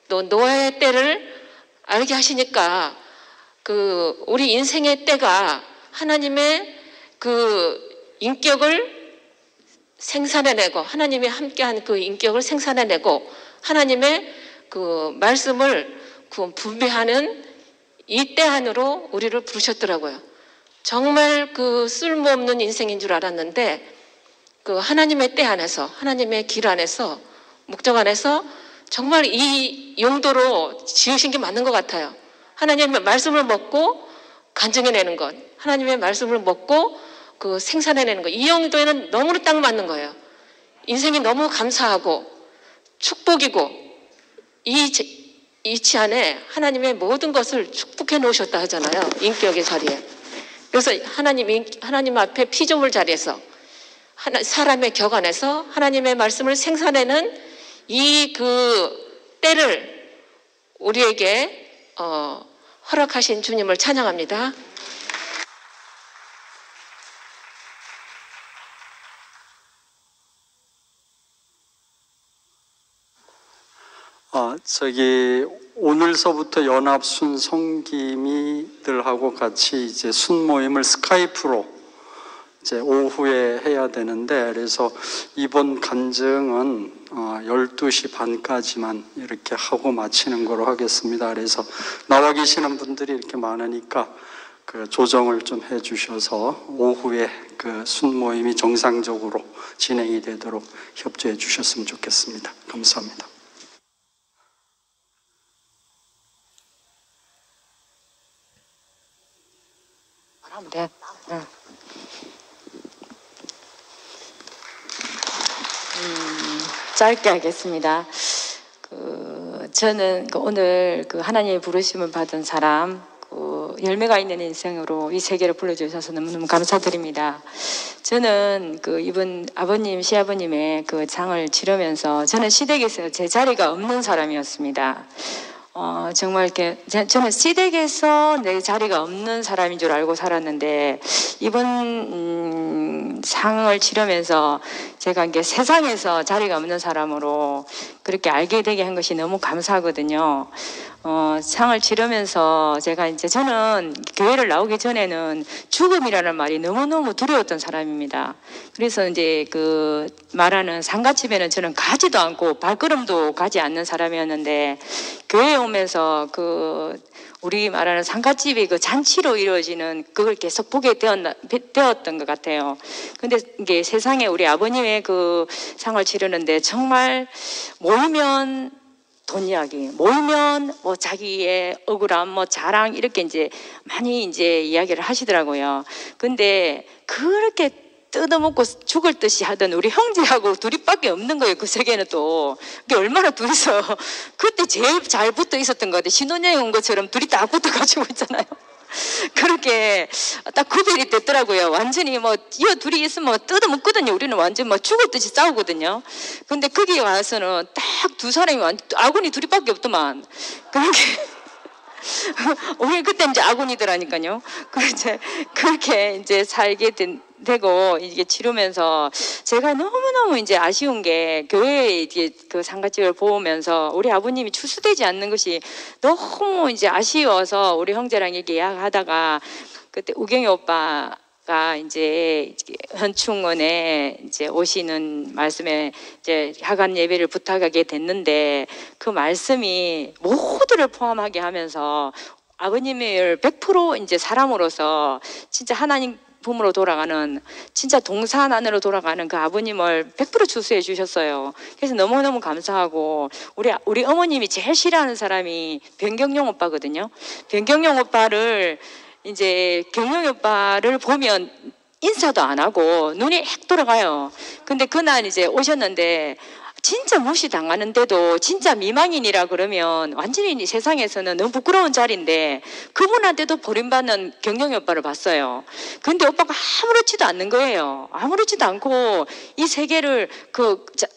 또 노아의 때를 알게 하시니까 그 우리 인생의 때가 하나님의 그 인격을 생산해내고 하나님이 함께한 그 인격을 생산해내고 하나님의 그 말씀을 그 분배하는 이 때 안으로 우리를 부르셨더라고요. 정말 그 쓸모없는 인생인 줄 알았는데 그 하나님의 때 안에서 하나님의 길 안에서 목적 안에서 정말 이 용도로 지으신 게 맞는 것 같아요. 하나님의 말씀을 먹고 간증해내는 것, 하나님의 말씀을 먹고 그 생산해내는 것, 이 용도에는 너무나 딱 맞는 거예요. 인생이 너무 감사하고 축복이고 이치 안에 하나님의 모든 것을 축복해 놓으셨다 하잖아요. 인격의 자리에. 그래서 하나님 앞에 피조물 자리에서 사람의 격 안에서 하나님의 말씀을 생산해내는 이 그 때를 우리에게 허락하신 주님을 찬양합니다. 오늘서부터 연합순 성김이들하고 같이 이제 순모임을 스카이프로 이제 오후에 해야 되는데, 그래서 이번 간증은 12시 반까지만 이렇게 하고 마치는 거로 하겠습니다. 그래서 나와 계시는 분들이 이렇게 많으니까 그 조정을 좀 해 주셔서 오후에 그 순모임이 정상적으로 진행이 되도록 협조해 주셨으면 좋겠습니다. 감사합니다. 네. 짧게 하겠습니다. 저는 오늘 하나님의 부르심을 받은 사람, 열매가 있는 인생으로 이 세계를 불러주셔서 너무너무 감사드립니다. 저는 이번 아버님, 시아버님의 장을 치르면서 저는 시댁에서 제 자리가 없는 사람이었습니다. 정말 이렇게 저는 시댁에서 내 자리가 없는 사람인 줄 알고 살았는데 이번 상을 치르면서 제가 이게 세상에서 자리가 없는 사람으로 그렇게 알게 되게 한 것이 너무 감사하거든요. 상을 치르면서 저는 교회를 나오기 전에는 죽음이라는 말이 너무너무 두려웠던 사람입니다. 그래서 이제 말하는 상가집에는 저는 가지도 않고 발걸음도 가지 않는 사람이었는데 교회에 오면서 우리 말하는 상가집이 잔치로 이루어지는 그걸 계속 보게 되었던 것 같아요. 근데 이게 세상에 우리 아버님의 상을 치르는데 정말 모이면 돈 이야기, 모이면 자기의 억울함, 자랑 이렇게 많이 이야기를 하시더라고요. 근데 그렇게 뜯어먹고 죽을 듯이 하던 우리 형제하고 둘이밖에 없는 거예요. 그 세계는 또. 그게 얼마나 둘이서 그때 제일 잘 붙어 있었던 것 같아요. 신혼여행 온 것처럼 둘이 딱 붙어가지고 있잖아요. 그렇게 딱 구별이 됐더라고요. 완전히 뭐 이 둘이 있으면 뜯어먹거든요. 우리는 완전 뭐 죽을 듯이 싸우거든요. 근데 거기 와서는 딱 두 사람이 아군이 둘이밖에 없더만. 그렇게 우리 그때 이제 아군이더라니까요. 그렇게 이제 살게 되고 이게 치르면서 제가 너무너무 이제 아쉬운 게 교회에 이제 그 상가집을 보면서 우리 아버님이 출수되지 않는 것이 너무 이제 아쉬워서 우리 형제랑 얘기하다가 그때 우경이 오빠가 이제 현충원에 이제 오시는 말씀에 이제 하간 예배를 부탁하게 됐는데 그 말씀이 모두를 포함하게 하면서 아버님을 100% 이제 사람으로서 진짜 하나님 품으로 돌아가는 진짜 동산 안으로 돌아가는 그 아버님을 100% 추수해 주셨어요. 그래서 너무너무 감사하고 우리 어머님이 제일 싫어하는 사람이 변경용 오빠거든요. 변경용 오빠를 이제 경용 오빠를 보면 인사도 안 하고 눈이 핵 돌아가요. 근데 그날 이제 오셨는데 진짜 무시당하는데도 진짜 미망인이라 그러면 완전히 세상에서는 너무 부끄러운 자리인데 그분한테도 버림받는 경영이 오빠를 봤어요. 근데 오빠가 아무렇지도 않는 거예요. 아무렇지도 않고 이 세계를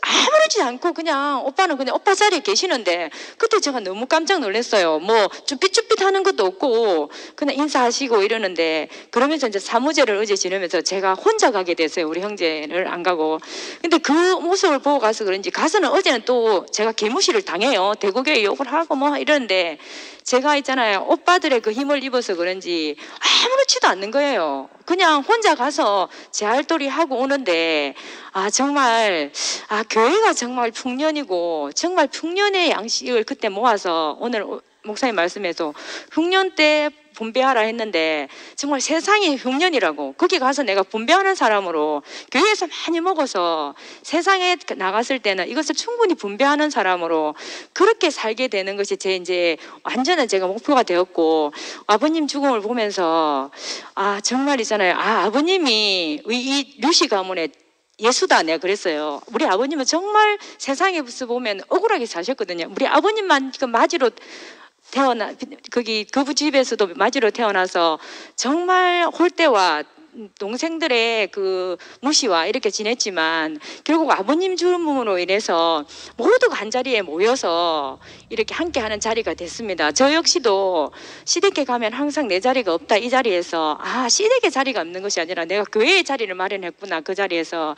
아무렇지도 않고 그냥 오빠는 그냥 오빠 자리에 계시는데 그때 제가 너무 깜짝 놀랐어요. 뭐 쭈삣쭈삣 하는 것도 없고 그냥 인사하시고 이러는데 그러면서 이제 사무제를 어제 지내면서 제가 혼자 가게 됐어요. 우리 형제를 안 가고. 근데 그 모습을 보고 가서 그런지 가서는 어제는 또 제가 개무시를 당해요. 대구교회 욕을 하고 뭐 이러는데 제가 있잖아요. 오빠들의 그 힘을 입어서 그런지 아무렇지도 않는 거예요. 그냥 혼자 가서 제 할 도리 하고 오는데 정말 교회가 정말 풍년이고 정말 풍년의 양식을 그때 모아서 오늘 목사님 말씀에서 흉년 때 분배하라 했는데 정말 세상이 흉년이라고 거기 가서 내가 분배하는 사람으로 교회에서 많이 먹어서 세상에 나갔을 때는 이것을 충분히 분배하는 사람으로 그렇게 살게 되는 것이 제 이제 완전한 제가 목표가 되었고 아버님 죽음을 보면서 정말이잖아요. 아버님이 이 류씨 가문에 예수다 내가 그랬어요. 우리 아버님은 정말 세상에서 보면 억울하게 사셨거든요. 우리 아버님만 그 맞이로 그부 집에서도 맞이로 태어나서 정말 홀대와 동생들의 그 무시와 이렇게 지냈지만 결국 아버님 죽음으로 인해서 모두가 한 자리에 모여서 이렇게 함께하는 자리가 됐습니다. 저 역시도 시댁에 가면 항상 내 자리가 없다 이 자리에서 시댁에 자리가 없는 것이 아니라 내가 교회의 자리를 마련했구나. 그 자리에서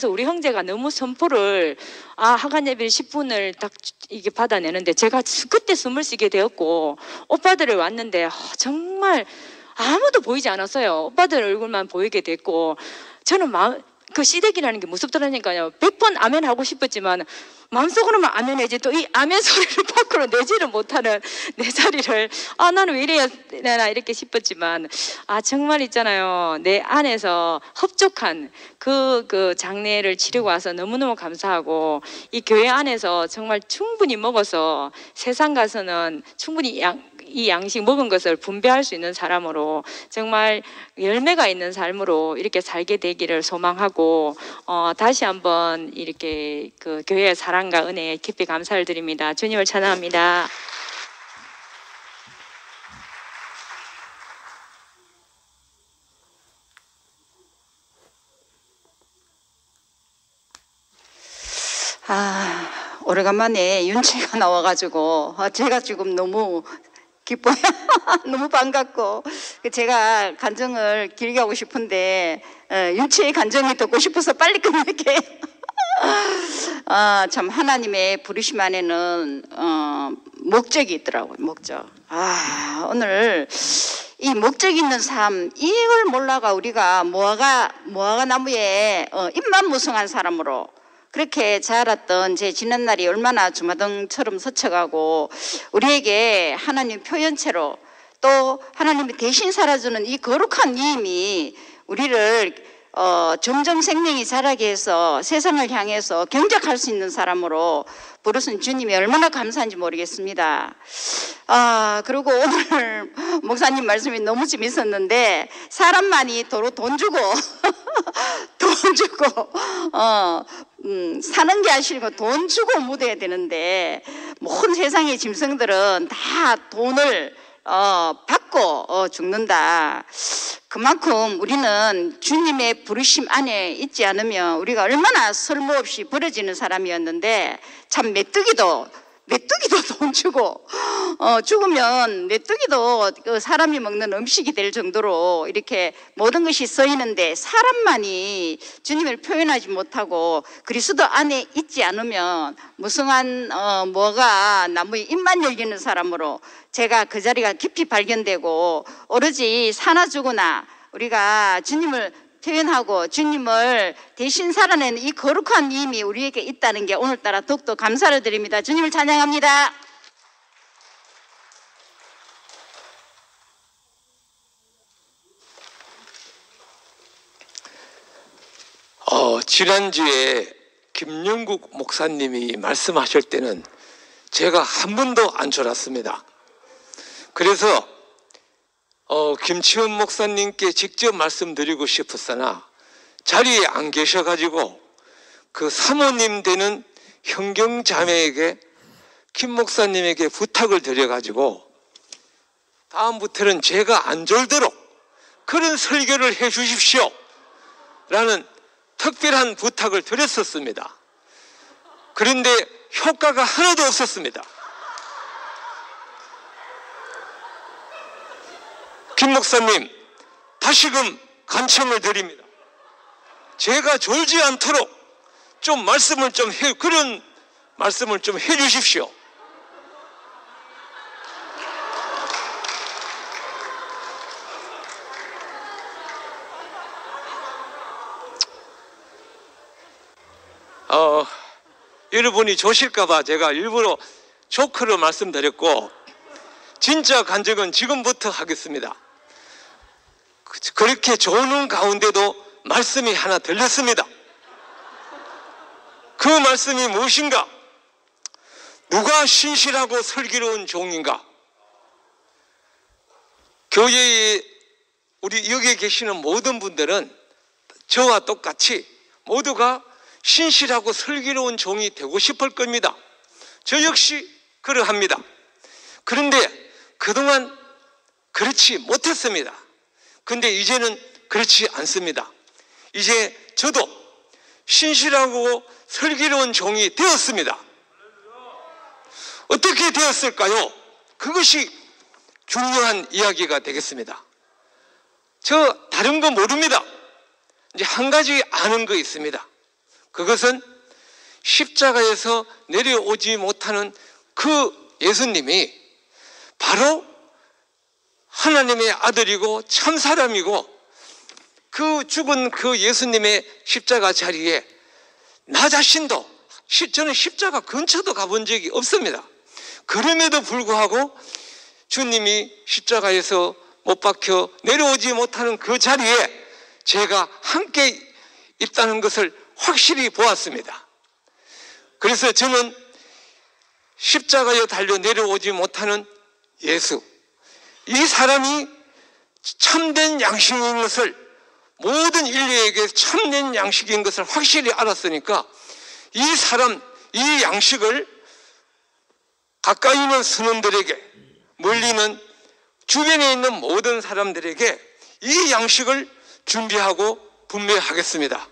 우리 형제가 너무 선포를 하간 예배를 10분을 딱 이게 받아내는데 제가 그때 숨을 쉬게 되었고 오빠들을 왔는데 정말 아무도 보이지 않았어요. 오빠들 얼굴만 보이게 됐고 저는 그 시댁이라는 게 무섭더라니까요. 100번 아멘 하고 싶었지만 마음속으로만 아멘해지 또 이 아멘 소리를 밖으로 내지를 못하는 내 자리를 나는 왜 이래야 되나 이렇게 싶었지만 정말 있잖아요. 내 안에서 흡족한 그 장례를 치르고 와서 너무너무 감사하고 이 교회 안에서 정말 충분히 먹어서 세상 가서는 충분히 이 양식 먹은 것을 분배할 수 있는 사람으로 정말 열매가 있는 삶으로 이렇게 살게 되기를 소망하고 다시 한번 이렇게 그 교회의 사랑과 은혜에 깊이 감사를 드립니다. 주님을 찬양합니다. 오래간만에 윤채가 나와가지고 제가 지금 너무 기뻐요. 너무 반갑고 제가 간증을 길게 하고 싶은데 윤채의 간증이 듣고 싶어서 빨리 끝낼게요. 참 하나님의 부르심 안에는 목적이 있더라고요. 목적. 오늘 이 목적 있는 삶 이걸 몰라가 우리가 무화과 나무에 잎만 무성한 사람으로 그렇게 자랐던 제 지난 날이 얼마나 주마등처럼 스쳐가고 우리에게 하나님 표현체로 또 하나님이 대신 살아주는 이 거룩한 이임이 우리를 점점 생명이 자라게 해서 세상을 향해서 경작할 수 있는 사람으로 부르신 주님이 얼마나 감사한지 모르겠습니다. 그리고 오늘 목사님 말씀이 너무 재밌었는데 사람만이 도로 돈 주고 돈 주고 사는 게 아니고 돈 주고 묻어야 되는데 모든 세상의 짐승들은 다 돈을 받고 죽는다. 그만큼 우리는 주님의 부르심 안에 있지 않으면 우리가 얼마나 쓸모없이 버려지는 사람이었는데 참 메뚜기도 돈 주고 죽으면 메뚜기도 그 사람이 먹는 음식이 될 정도로 이렇게 모든 것이 쓰이는데 사람만이 주님을 표현하지 못하고 그리스도 안에 있지 않으면 무성한 뭐가 나무에 입만 열리는 사람으로 제가 그 자리가 깊이 발견되고 오로지 사나 죽으나 우리가 주님을 표현하고 주님을 대신 살아내는 이 거룩한 힘이 우리에게 있다는 게 오늘따라 더욱더 감사를 드립니다. 주님을 찬양합니다. 지난주에 김영국 목사님이 말씀하실 때는 제가 한 번도 안 졸았습니다. 그래서 김치원 목사님께 직접 말씀드리고 싶었으나 자리에 안 계셔가지고 그 사모님 되는 형경자매에게 김 목사님에게 부탁을 드려가지고 다음부터는 제가 안 졸도록 그런 설교를 해 주십시오 라는 특별한 부탁을 드렸었습니다. 그런데 효과가 하나도 없었습니다. 김 목사님, 다시금 간청을 드립니다. 제가 졸지 않도록 좀 그런 말씀을 좀 해 주십시오. 여러분이 조실까봐 제가 일부러 조크로 말씀드렸고 진짜 간증은 지금부터 하겠습니다. 그렇게 조는 가운데도 말씀이 하나 들렸습니다. 그 말씀이 무엇인가? 누가 신실하고 슬기로운 종인가? 교회에 우리 여기에 계시는 모든 분들은 저와 똑같이 모두가 신실하고 슬기로운 종이 되고 싶을 겁니다. 저 역시 그러합니다. 그런데 그동안 그렇지 못했습니다. 근데 이제는 그렇지 않습니다. 이제 저도 신실하고 슬기로운 종이 되었습니다. 어떻게 되었을까요? 그것이 중요한 이야기가 되겠습니다. 저 다른 거 모릅니다. 이제 한 가지 아는 거 있습니다. 그것은 십자가에서 내려오지 못하는 그 예수님이 바로 하나님의 아들이고 참사람이고 그 죽은 그 예수님의 십자가 자리에 나 자신도 저는 십자가 근처도 가본 적이 없습니다. 그럼에도 불구하고 주님이 십자가에서 못 박혀 내려오지 못하는 그 자리에 제가 함께 있다는 것을 확실히 보았습니다. 그래서 저는 십자가에 달려 내려오지 못하는 예수, 이 사람이 참된 양식인 것을, 모든 인류에게 참된 양식인 것을 확실히 알았으니까 이 사람, 이 양식을 가까이 있는 선원들에게, 멀리는 주변에 있는 모든 사람들에게 이 양식을 준비하고 분배하겠습니다.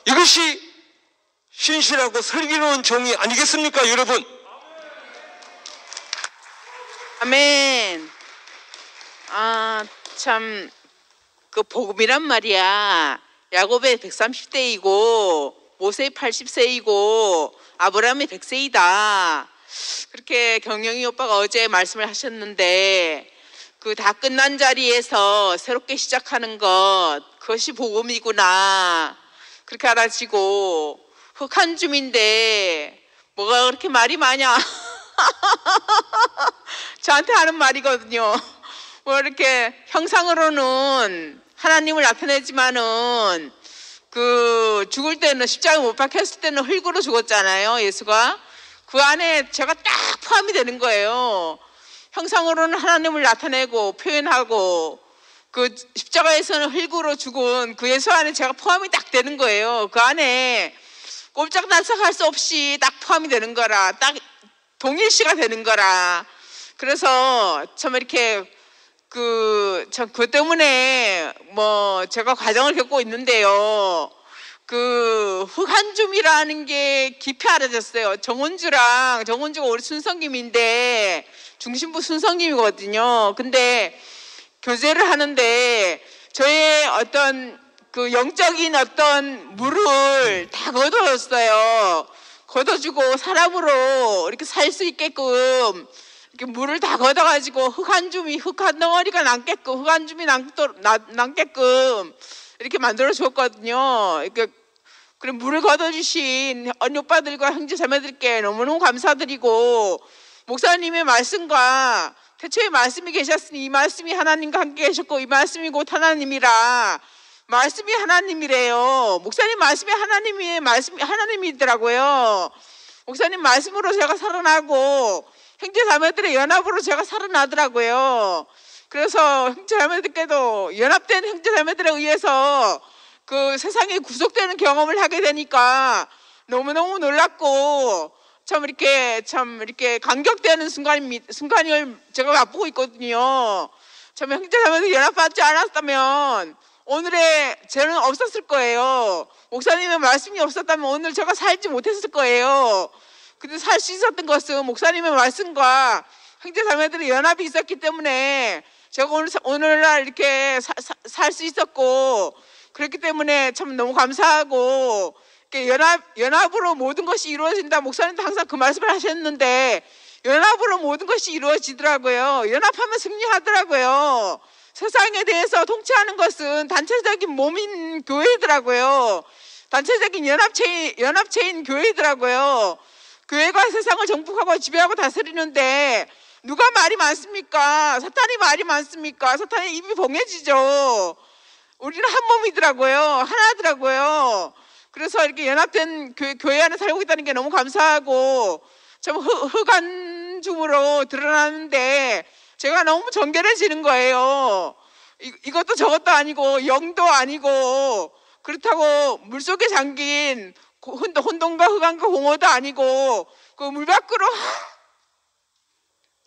이것이 신실하고 슬기로운 종이 아니겠습니까, 여러분? 아멘. 참, 그 복음이란 말이야. 야곱의 130세이고 모세의 80세이고 아브라함의 100세이다. 그렇게 경영이 오빠가 어제 말씀을 하셨는데 그 다 끝난 자리에서 새롭게 시작하는 것, 그것이 복음이구나. 그렇게 알아지고, 흑한 줌인데 뭐가 그렇게 말이 많냐. 저한테 하는 말이거든요. 뭐 이렇게 형상으로는 하나님을 나타내지만은 그 죽을 때는 십자가에 못 박혔을 때는 흙으로 죽었잖아요. 예수가. 그 안에 제가 딱 포함이 되는 거예요. 형상으로는 하나님을 나타내고 표현하고 그 십자가에서는 흙으로 죽은 그 예수 안에 제가 포함이 딱 되는 거예요. 그 안에 꼼짝달싹할 수 없이 딱 포함이 되는 거라, 딱 동일시가 되는 거라. 그래서 참 이렇게 그것 때문에 뭐 제가 과정을 겪고 있는데요. 그 흑한줌이라는 게 깊이 알아졌어요. 정은주가 우리 순성김인데 중심부 순성김이거든요. 근데 교제를 하는데 저의 어떤 그 영적인 어떤 물을 다 걷어줬어요. 걷어주고 사람으로 이렇게 살 수 있게끔 이렇게 물을 다 걷어가지고 흑한 덩어리가 남게끔, 흑한 줌이 남게끔 이렇게 만들어 주었거든요. 이렇게 그래 물을 걷어주신 언니 오빠들과 형제 자매들께 너무너무 감사드리고, 목사님의 말씀과 태초에 말씀이 계셨으니 이 말씀이 하나님과 함께 계셨고 이 말씀이 곧 하나님이라. 말씀이 하나님이래요. 목사님 말씀이 하나님이더라고요. 목사님 말씀으로 제가 살아나고 형제 자매들의 연합으로 제가 살아나더라고요. 그래서 형제 자매들께도 연합된 형제 자매들에 의해서 그 세상에 구속되는 경험을 하게 되니까 너무너무 놀랍고 참 이렇게 감격되는 순간을 제가 맛보고 있거든요. 참 형제 자매들 연합받지 않았다면 오늘의 저는 없었을 거예요. 목사님의 말씀이 없었다면 오늘 제가 살지 못했을 거예요. 근데 살 수 있었던 것은 목사님의 말씀과 형제 자매들의 연합이 있었기 때문에 제가 오늘날 이렇게 살 수 있었고, 그렇기 때문에 참 너무 감사하고, 연합으로 모든 것이 이루어진다. 목사님도 항상 그 말씀을 하셨는데 연합으로 모든 것이 이루어지더라고요. 연합하면 승리하더라고요. 세상에 대해서 통치하는 것은 단체적인 몸인 교회더라고요. 단체적인 연합체인 교회더라고요. 교회가 세상을 정복하고 지배하고 다스리는데 누가 말이 많습니까? 사탄이 말이 많습니까? 사탄의 입이 봉해지죠. 우리는 한 몸이더라고요. 하나더라고요. 그래서 이렇게 연합된 교회 안에 살고 있다는 게 너무 감사하고, 참 흑안중으로 드러나는데 제가 너무 정결해지는 거예요. 이것도 저것도 아니고 영도 아니고, 그렇다고 물속에 잠긴 혼돈과 흑암과 공허도 아니고, 그 물 밖으로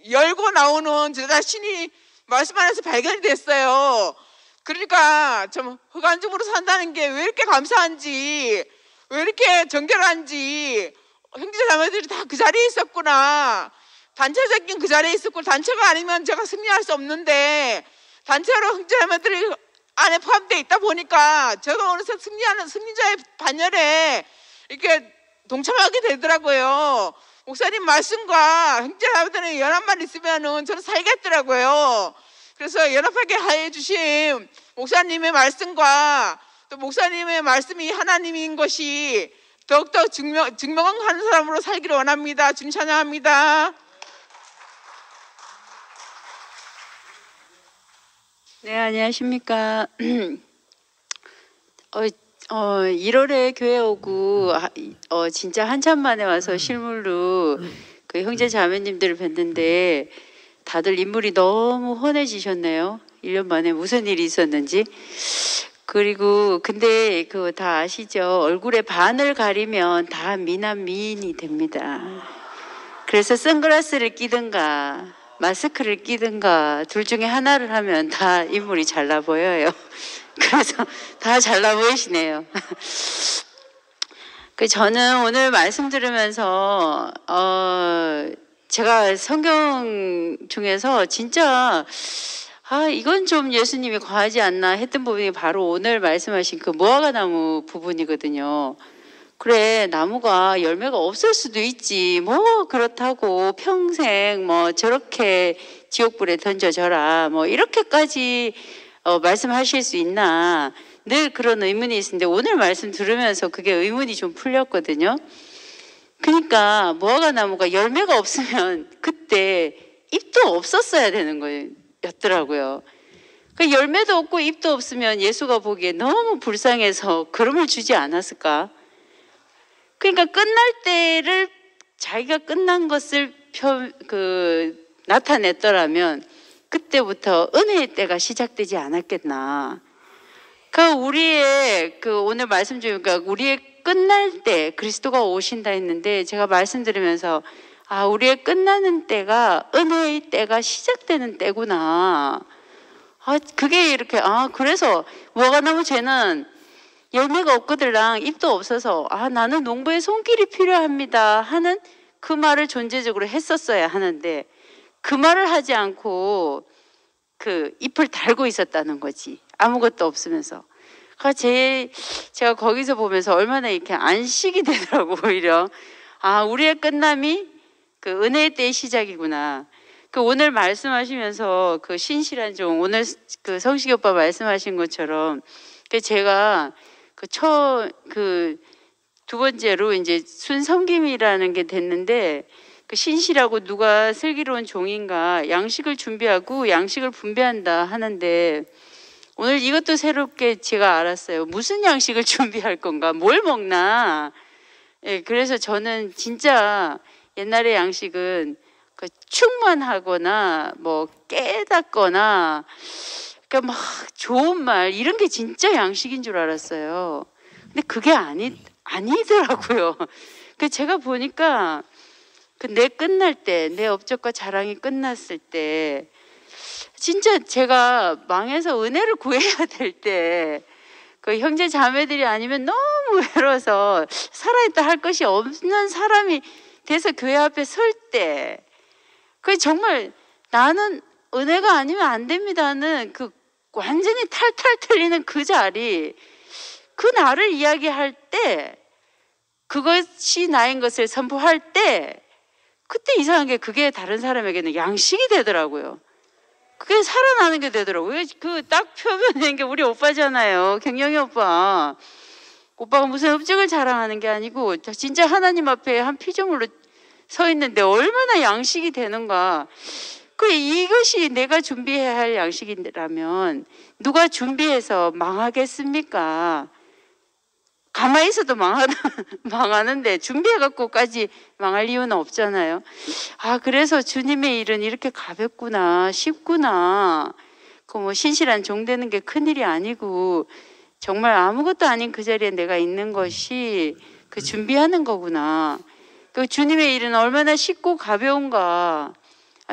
열고 나오는 제 자신이 말씀 안에서 발견이 됐어요. 그러니까 참 흑암중으로 산다는 게 왜 이렇게 감사한지, 왜 이렇게 정결한지, 형제 자매들이 다 그 자리에 있었구나. 단체적인 그 자리에 있었고, 단체가 아니면 제가 승리할 수 없는데 단체로 형제 자매들이 안에 포함되어 있다 보니까 제가 어느새 승리자의 반열에 이렇게 동참하게 되더라고요. 목사님 말씀과 형제 자매들의 연합만 있으면은 저는 살겠더라고요. 그래서 연합하게 해주신 목사님의 말씀과 또 목사님의 말씀이 하나님인 것이 더욱더 증명하는 사람으로 살기를 원합니다. 주님 찬양합니다. 네, 안녕하십니까. 1월에 교회 오고 진짜 한참 만에 와서 실물로 그 형제 자매님들을 뵀는데 다들 인물이 너무 훤해지셨네요. 1년 만에 무슨 일이 있었는지. 그리고 근데 그거 다 아시죠? 얼굴에 반을 가리면 다 미남 미인이 됩니다. 그래서 선글라스를 끼든가 마스크를 끼든가 둘 중에 하나를 하면 다 인물이 잘나 보여요. 그래서 다 잘나 보이시네요. 저는 오늘 말씀 들으면서 제가 성경 중에서 진짜 이건 좀 예수님이 과하지 않나 했던 부분이 바로 오늘 말씀하신 그 무화과 나무 부분이거든요. 그래, 나무가 열매가 없을 수도 있지. 뭐 그렇다고 평생 뭐 저렇게 지옥불에 던져져라. 뭐 이렇게까지 말씀하실 수 있나. 늘 그런 의문이 있는데 오늘 말씀 들으면서 그게 의문이 좀 풀렸거든요. 그러니까 무화과 나무가 열매가 없으면 그때 잎도 없었어야 되는 거였더라고요. 그 열매도 없고 잎도 없으면 예수가 보기에 너무 불쌍해서 걸음을 주지 않았을까? 그러니까 끝날 때를 자기가 끝난 것을 나타냈더라면 그때부터 은혜의 때가 시작되지 않았겠나. 우리의 오늘 말씀 중이니까 우리의 끝날 때 그리스도가 오신다 했는데 제가 말씀드리면서 우리의 끝나는 때가 은혜의 때가 시작되는 때구나. 그게 이렇게 그래서 무화과나무 쟤는 열매가 없거들랑 잎도 없어서 나는 농부의 손길이 필요합니다 하는 그 말을 존재적으로 했었어야 하는데 그 말을 하지 않고 그 잎을 달고 있었다는 거지. 아무것도 없으면서. 제가 거기서 보면서 얼마나 이렇게 안식이 되더라고. 오히려 우리의 끝남이 그 은혜의 때의 시작이구나. 오늘 말씀하시면서 그 신실한 종, 오늘 그 성식이 오빠 말씀하신 것처럼 제가 두 번째로 이제 순섬김이라는 게 됐는데 신실하고 누가 슬기로운 종인가 양식을 준비하고 양식을 분배한다 하는데 오늘 이것도 새롭게 제가 알았어요. 무슨 양식을 준비할 건가? 뭘 먹나? 그래서 저는 진짜 옛날의 양식은 충만하거나 뭐 깨닫거나 막 좋은 말 이런 게 진짜 양식인 줄 알았어요. 근데 그게 아니더라고요. 제가 보니까 내 끝날 때, 내 업적과 자랑이 끝났을 때 진짜 제가 망해서 은혜를 구해야 될 때 형제 자매들이 아니면 너무 외로워서 살아있다 할 것이 없는 사람이 돼서 교회 앞에 설 때 정말 나는 은혜가 아니면 안 됩니다는 완전히 탈탈 털리는 그 자리, 그 나를 이야기할 때 그것이 나인 것을 선포할 때 그때 이상하게 그게 다른 사람에게는 양식이 되더라고요. 그게 살아나는 게 되더라고요. 딱 표현된 게 우리 오빠잖아요. 경영이 오빠. 오빠가 무슨 업적을 자랑하는 게 아니고 진짜 하나님 앞에 한 피조물로 서 있는데 얼마나 양식이 되는가. 이것이 내가 준비해야 할 양식이라면 누가 준비해서 망하겠습니까? 가만히 있어도 망하는데 준비해갖고까지 망할 이유는 없잖아요. 그래서 주님의 일은 이렇게 가볍구나, 쉽구나. 신실한 종 되는 게 큰일이 아니고 정말 아무것도 아닌 그 자리에 내가 있는 것이 준비하는 거구나. 주님의 일은 얼마나 쉽고 가벼운가.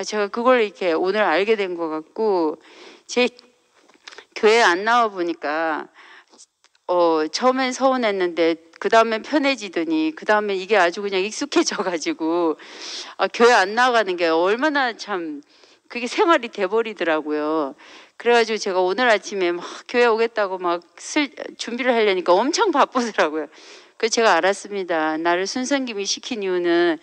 제가 그걸 이렇게 오늘 알게 된 것 같고, 제 교회 안 나와 보니까 처음엔 서운했는데 그 다음엔 편해지더니 그 다음에 이게 아주 그냥 익숙해져가지고 교회 안 나가는 게 얼마나 참 그게 생활이 돼버리더라고요. 그래가지고 제가 오늘 아침에 막 교회 오겠다고 막 준비를 하려니까 엄청 바쁘더라고요. 그래서 제가 알았습니다. 나를 순섬김이 시킨 이유는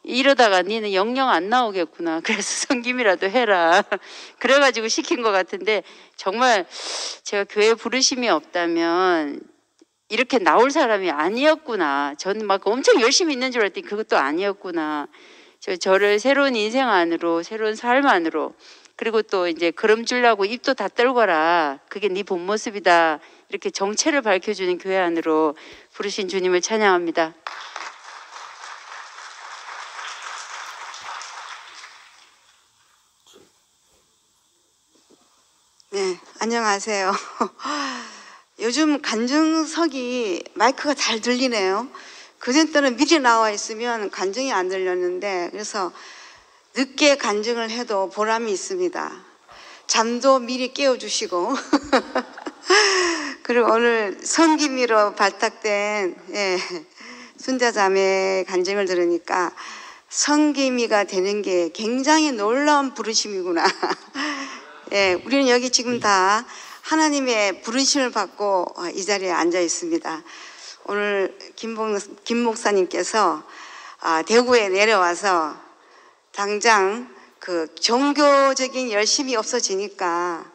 이러다가 니는 영영 안 나오겠구나. 그래서 섬김이라도 해라. 그래가지고 시킨 것 같은데 정말 제가 교회 부르심이 없다면 이렇게 나올 사람이 아니었구나. 저는 막 엄청 열심히 있는 줄 알았더니 그것도 아니었구나. 저를 새로운 인생 안으로, 새로운 삶 안으로, 그리고 또 이제 걸음 주려고 입도 다 떨궈라. 그게 네 본 모습이다. 이렇게 정체를 밝혀주는 교회 안으로 부르신 주님을 찬양합니다. 네, 안녕하세요. 요즘 간증석이 마이크가 잘 들리네요. 그전 때는 미리 나와 있으면 간증이 안 들렸는데, 그래서 늦게 간증을 해도 보람이 있습니다. 잠도 미리 깨워주시고 그리고 오늘 섬김이로 발탁된 순자자매 간증을 들으니까 섬김이가 되는 게 굉장히 놀라운 부르심이구나. 우리는 여기 지금 다 하나님의 부르심을 받고 이 자리에 앉아 있습니다. 오늘 김 목사님께서 대구에 내려와서 당장 종교적인 열심이 없어지니까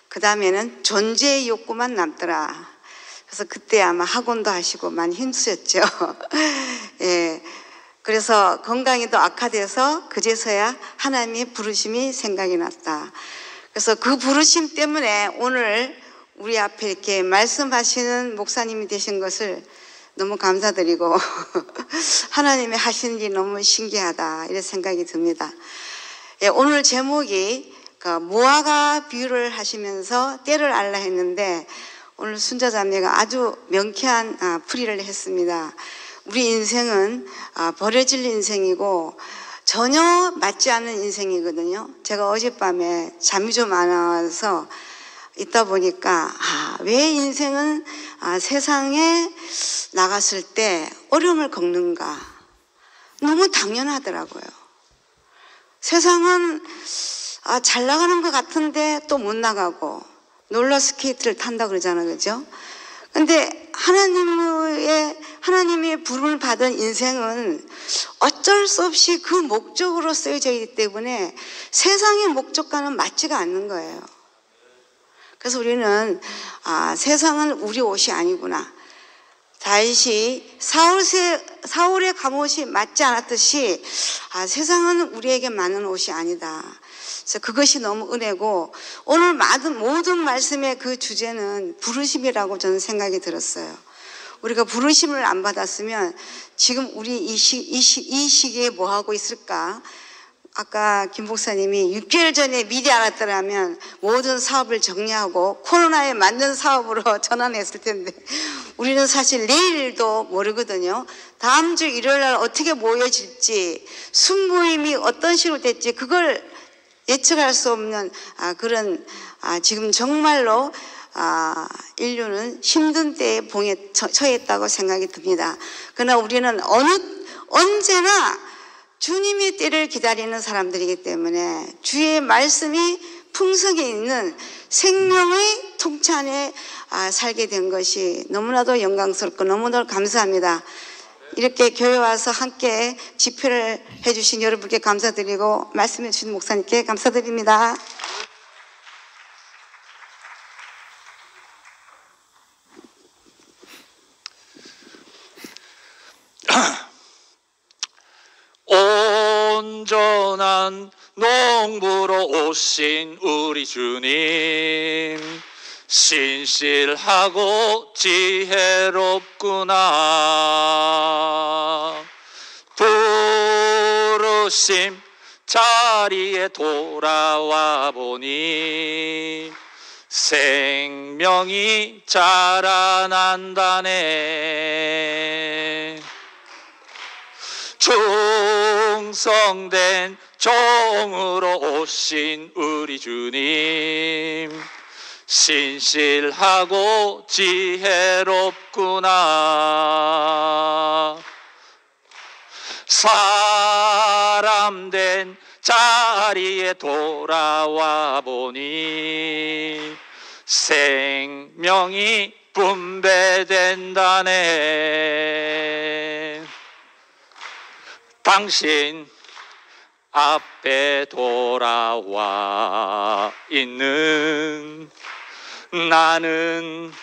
그 다음에는 존재의 욕구만 남더라. 그래서 그때 아마 학원도 하시고 많이 힘쓰셨죠. 그래서 건강이 더 악화돼서 그제서야 하나님의 부르심이 생각이 났다. 그래서 그 부르심 때문에 오늘 우리 앞에 이렇게 말씀하시는 목사님이 되신 것을 너무 감사드리고 하나님이 하신 일이 너무 신기하다 이런 생각이 듭니다. 예, 오늘 제목이 무화과 비유를 하시면서 때를 알라 했는데 오늘 순자자매가 아주 명쾌한 풀이를 했습니다. 우리 인생은 버려질 인생이고 전혀 맞지 않는 인생이거든요. 제가 어젯밤에 잠이 좀 안 와서 있다 보니까 왜 인생은 세상에 나갔을 때 어려움을 겪는가 너무 당연하더라고요. 세상은 잘 나가는 것 같은데 또 못 나가고 롤러스케이트를 탄다 그러잖아요, 그죠? 근데 하나님의 부름을 받은 인생은 어쩔 수 없이 그 목적으로 쓰여져 있기 때문에 세상의 목적과는 맞지가 않는 거예요. 그래서 우리는 세상은 우리 옷이 아니구나. 다윗이 사울의 갑옷이 맞지 않았듯이 세상은 우리에게 맞는 옷이 아니다. 그래서 그것이 너무 은혜고 오늘 모든 말씀의 그 주제는 부르심이라고 저는 생각이 들었어요. 우리가 부르심을 안 받았으면 지금 우리 이 시기에 뭐 하고 있을까? 아까 김 목사님이 6개월 전에 미리 알았더라면 모든 사업을 정리하고 코로나에 맞는 사업으로 전환했을 텐데 우리는 사실 내일도 모르거든요. 다음 주 일요일 날 어떻게 모여질지 순모임이 어떤 식으로 될지 그걸 예측할 수 없는 그런 지금 정말로 인류는 힘든 때에 봉에 처했다고 생각이 듭니다. 그러나 우리는 언제나 주님의 때를 기다리는 사람들이기 때문에 주의 말씀이 풍성해 있는 생명의 통치 안에 살게 된 것이 너무나도 영광스럽고 너무나도 감사합니다. 이렇게 교회 와서 함께 집회를 해주신 여러분께 감사드리고 말씀해 주신 목사님께 감사드립니다. 온전한 농부로 오신 우리 주님 신실하고 지혜롭구나. 부르심 자리에 돌아와 보니 생명이 자라난다네. 충성된 종으로 오신 우리 주님 신실하고 지혜롭구나. 사람된 자리에 돌아와 보니 생명이 분배된다네. 당신 앞에 돌아와 있는 나는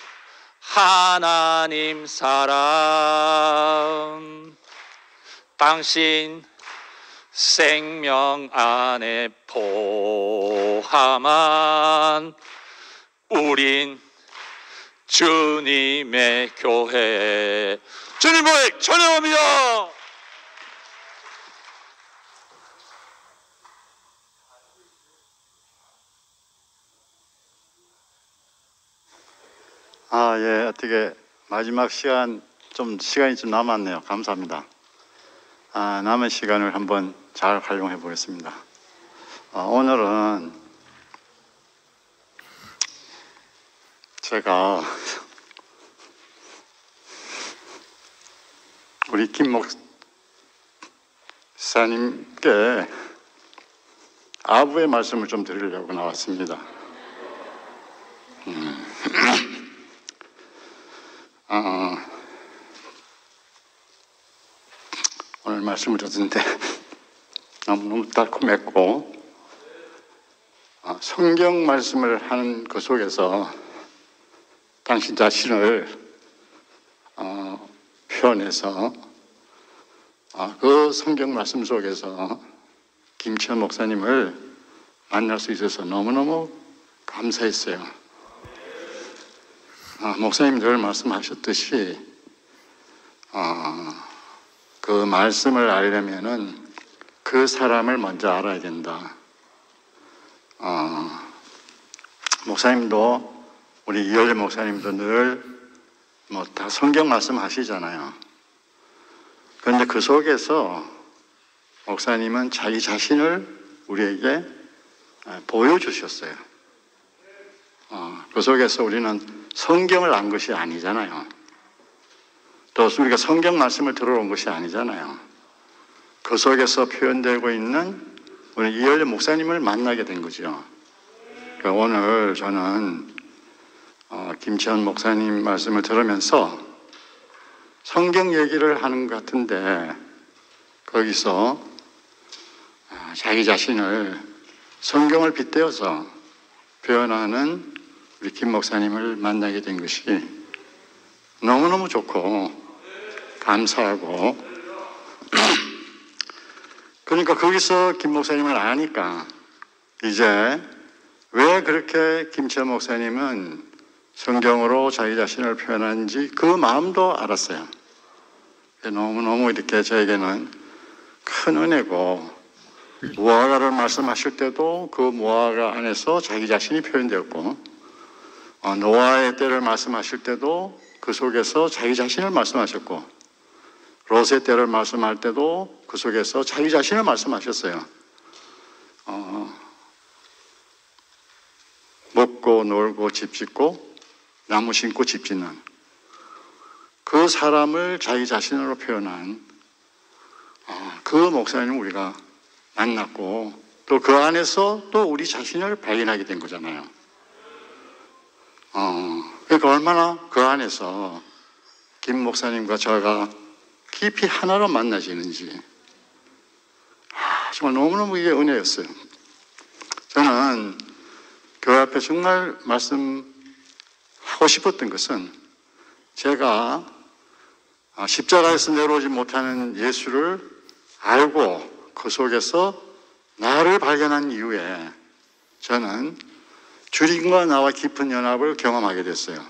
하나님 사람. 당신 생명 안에 포함한 우린 주님의 교회. 주님의 찬양합니다. 예, 어떻게 마지막 시간이 좀 남았네요. 감사합니다. 남은 시간을 한번 잘 활용해 보겠습니다. 오늘은 제가 우리 김 목사님께 아부의 말씀을 좀 드리려고 나왔습니다. 오늘 말씀을 듣는데 너무 달콤했고 성경 말씀을 하는 그 속에서 당신 자신을 표현해서 그 성경 말씀 속에서 김치현 목사님을 만날 수 있어서 너무너무 감사했어요. 목사님 늘 말씀하셨듯이 그 말씀을 알려면은 그 사람을 먼저 알아야 된다. 목사님도 우리 이열리 목사님도 늘 뭐 다 성경 말씀 하시잖아요. 그런데 그 속에서 목사님은 자기 자신을 우리에게 보여주셨어요. 그 속에서 우리는 성경을 안 것이 아니잖아요. 또 우리가 성경 말씀을 들어온 것이 아니잖아요. 그 속에서 표현되고 있는 우리 이열리 목사님을 만나게 된 거죠. 그러니까 오늘 저는 김치현 목사님 말씀을 들으면서 성경 얘기를 하는 것 같은데 거기서 자기 자신을 성경을 빗대어서 표현하는 우리 김 목사님을 만나게 된 것이 너무너무 좋고 감사하고 그러니까 거기서 김 목사님을 아니까 이제 왜 그렇게 김치현 목사님은 성경으로 자기 자신을 표현하는지 그 마음도 알았어요. 너무너무 이렇게 저에게는 큰 은혜고 무화과를 말씀하실 때도 그 무화과 안에서 자기 자신이 표현되었고 노아의 때를 말씀하실 때도 그 속에서 자기 자신을 말씀하셨고 롯의 때를 말씀할 때도 그 속에서 자기 자신을 말씀하셨어요. 먹고 놀고 집 짓고 나무 심고 집 짓는 그 사람을 자기 자신으로 표현한 그 목사님을 우리가 만났고 또 그 안에서 또 우리 자신을 발견하게 된 거잖아요. 그러니까 얼마나 그 안에서 김 목사님과 저가 깊이 하나로 만나지는지 정말 너무너무 이게 은혜였어요. 저는 교회 앞에 정말 말씀하고 싶었던 것은 제가 십자가에서 내려오지 못하는 예수를 알고 그 속에서 나를 발견한 이후에 저는 주님과 나와 깊은 연합을 경험하게 됐어요.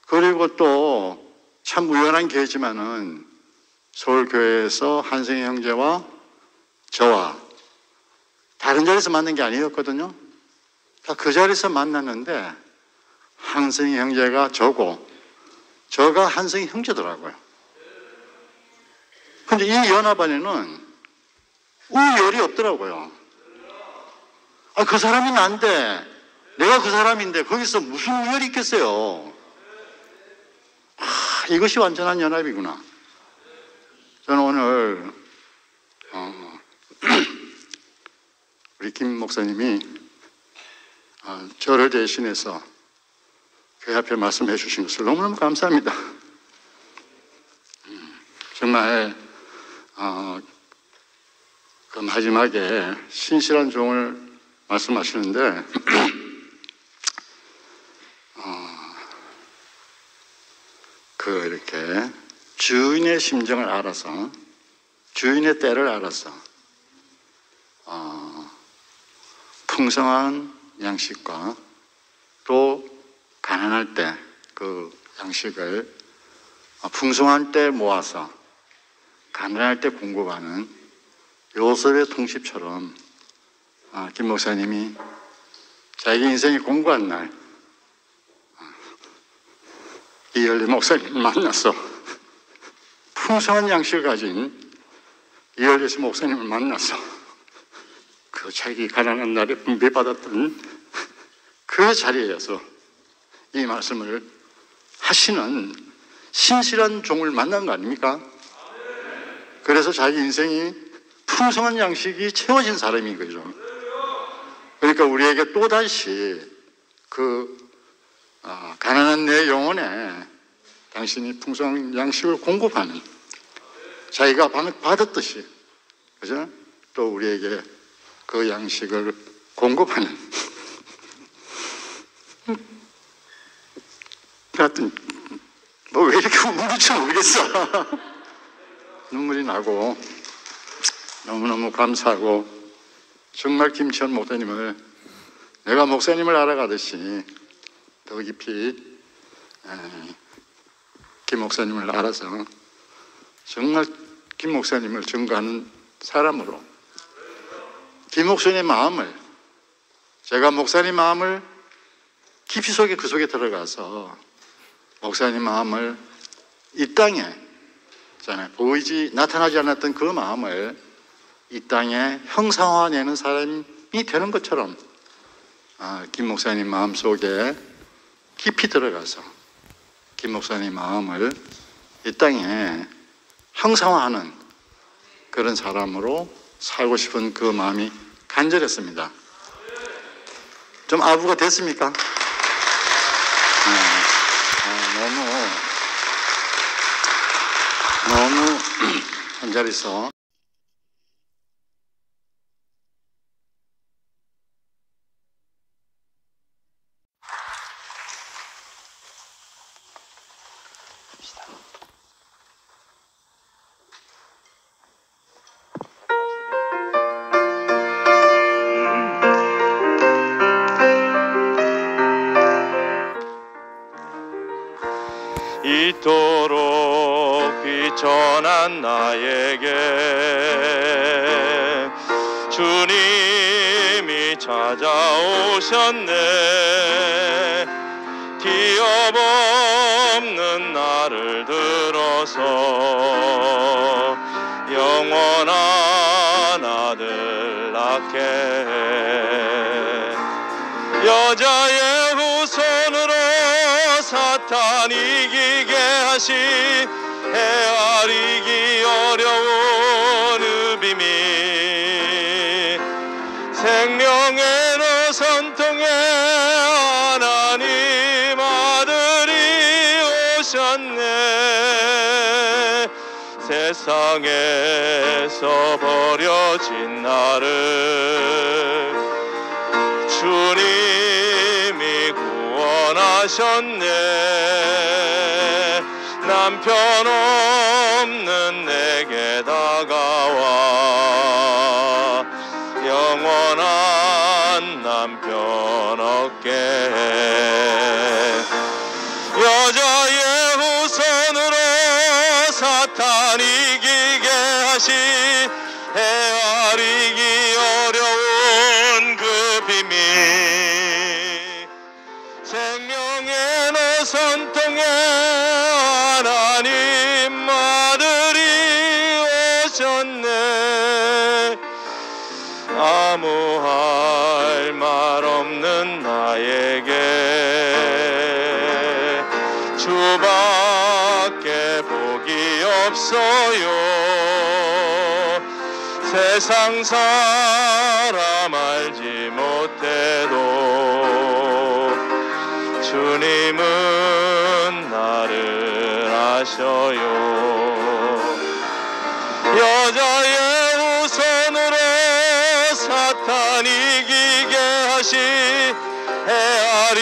그리고 또 참 우연한 기회지만은 서울교회에서 한승희 형제와 저와 다른 자리에서 만난 게 아니었거든요. 다 그 자리에서 만났는데 한승희 형제가 저고 저가 한승희 형제더라고요. 근데 이 연합 안에는 우열이 없더라고요. 그 사람이 난데 내가 그 사람인데 거기서 무슨 우열이 있겠어요. 이것이 완전한 연합이구나. 저는 오늘 우리 김 목사님이 저를 대신해서 교회 앞에 말씀해 주신 것을 너무너무 감사합니다. 정말 그 마지막에 신실한 종을 말씀하시는데 이렇게 주인의 심정을 알아서 주인의 때를 알아서 풍성한 양식과 또 가난할 때 그 양식을 풍성한 때 모아서 가난할 때 공급하는 요셉의 통십처럼 김 목사님이 자기 인생이 공부한 날 이열리 목사님을 만나서 풍성한 양식을 가진 이열리 목사님을 만나서 그 자기 가난한 날에 분배받았던 그 자리에서 이 말씀을 하시는 신실한 종을 만난 거 아닙니까? 그래서 자기 인생이 풍성한 양식이 채워진 사람인 거죠. 그러니까 우리에게 또다시 가난한 내 영혼에 당신이 풍성한 양식을 공급하는 자기가 받았듯이 그죠? 또 우리에게 그 양식을 공급하는 하여튼 왜 이렇게 우는지 모르겠어. 눈물이 나고 너무너무 감사하고 정말 김치현 목사님을 내가 목사님을 알아가듯이 더 깊이 김 목사님을 알아서 정말 김 목사님을 증거하는 사람으로 김 목사님의 마음을, 제가 목사님 마음을 깊이 속에 그 속에 들어가서 목사님 마음을 이 땅에 보이지 나타나지 않았던 그 마음을 이 땅에 형상화내는 사람이 되는 것처럼 김 목사님 마음 속에 깊이 들어가서 김 목사님 마음을 이 땅에 형상화하는 그런 사람으로 살고 싶은 그 마음이 간절했습니다. 좀 아부가 됐습니까? 너무 한 자리서 이토록 비천한 나에게 주님이 찾아오셨네. 기업 없는 나를 들어서 영원한 아들 낳게 해. 여자의 후손으로 사탄 이기게 하시 헤아리기 어려운 읍임이 생명의 노선통에 하나님 아들이 오셨네. 세상에서 버려진 나를 주님이 구원하셨네. 남편 없는 내게 다가와 영원한 남편 얻게 해. 여자의 후손으로 사탄 이기게 하시 헤아리기 어려운 그 비밀 생명의 노선통에 하나님 아들이 오셨네. 아무 할 말 없는 나에게 주밖에 복이 없어요. 세상 사람 알지 못해도 주님은 나를 아셔요. 여자의 후손으로 사탄 이기게 하시 헤아리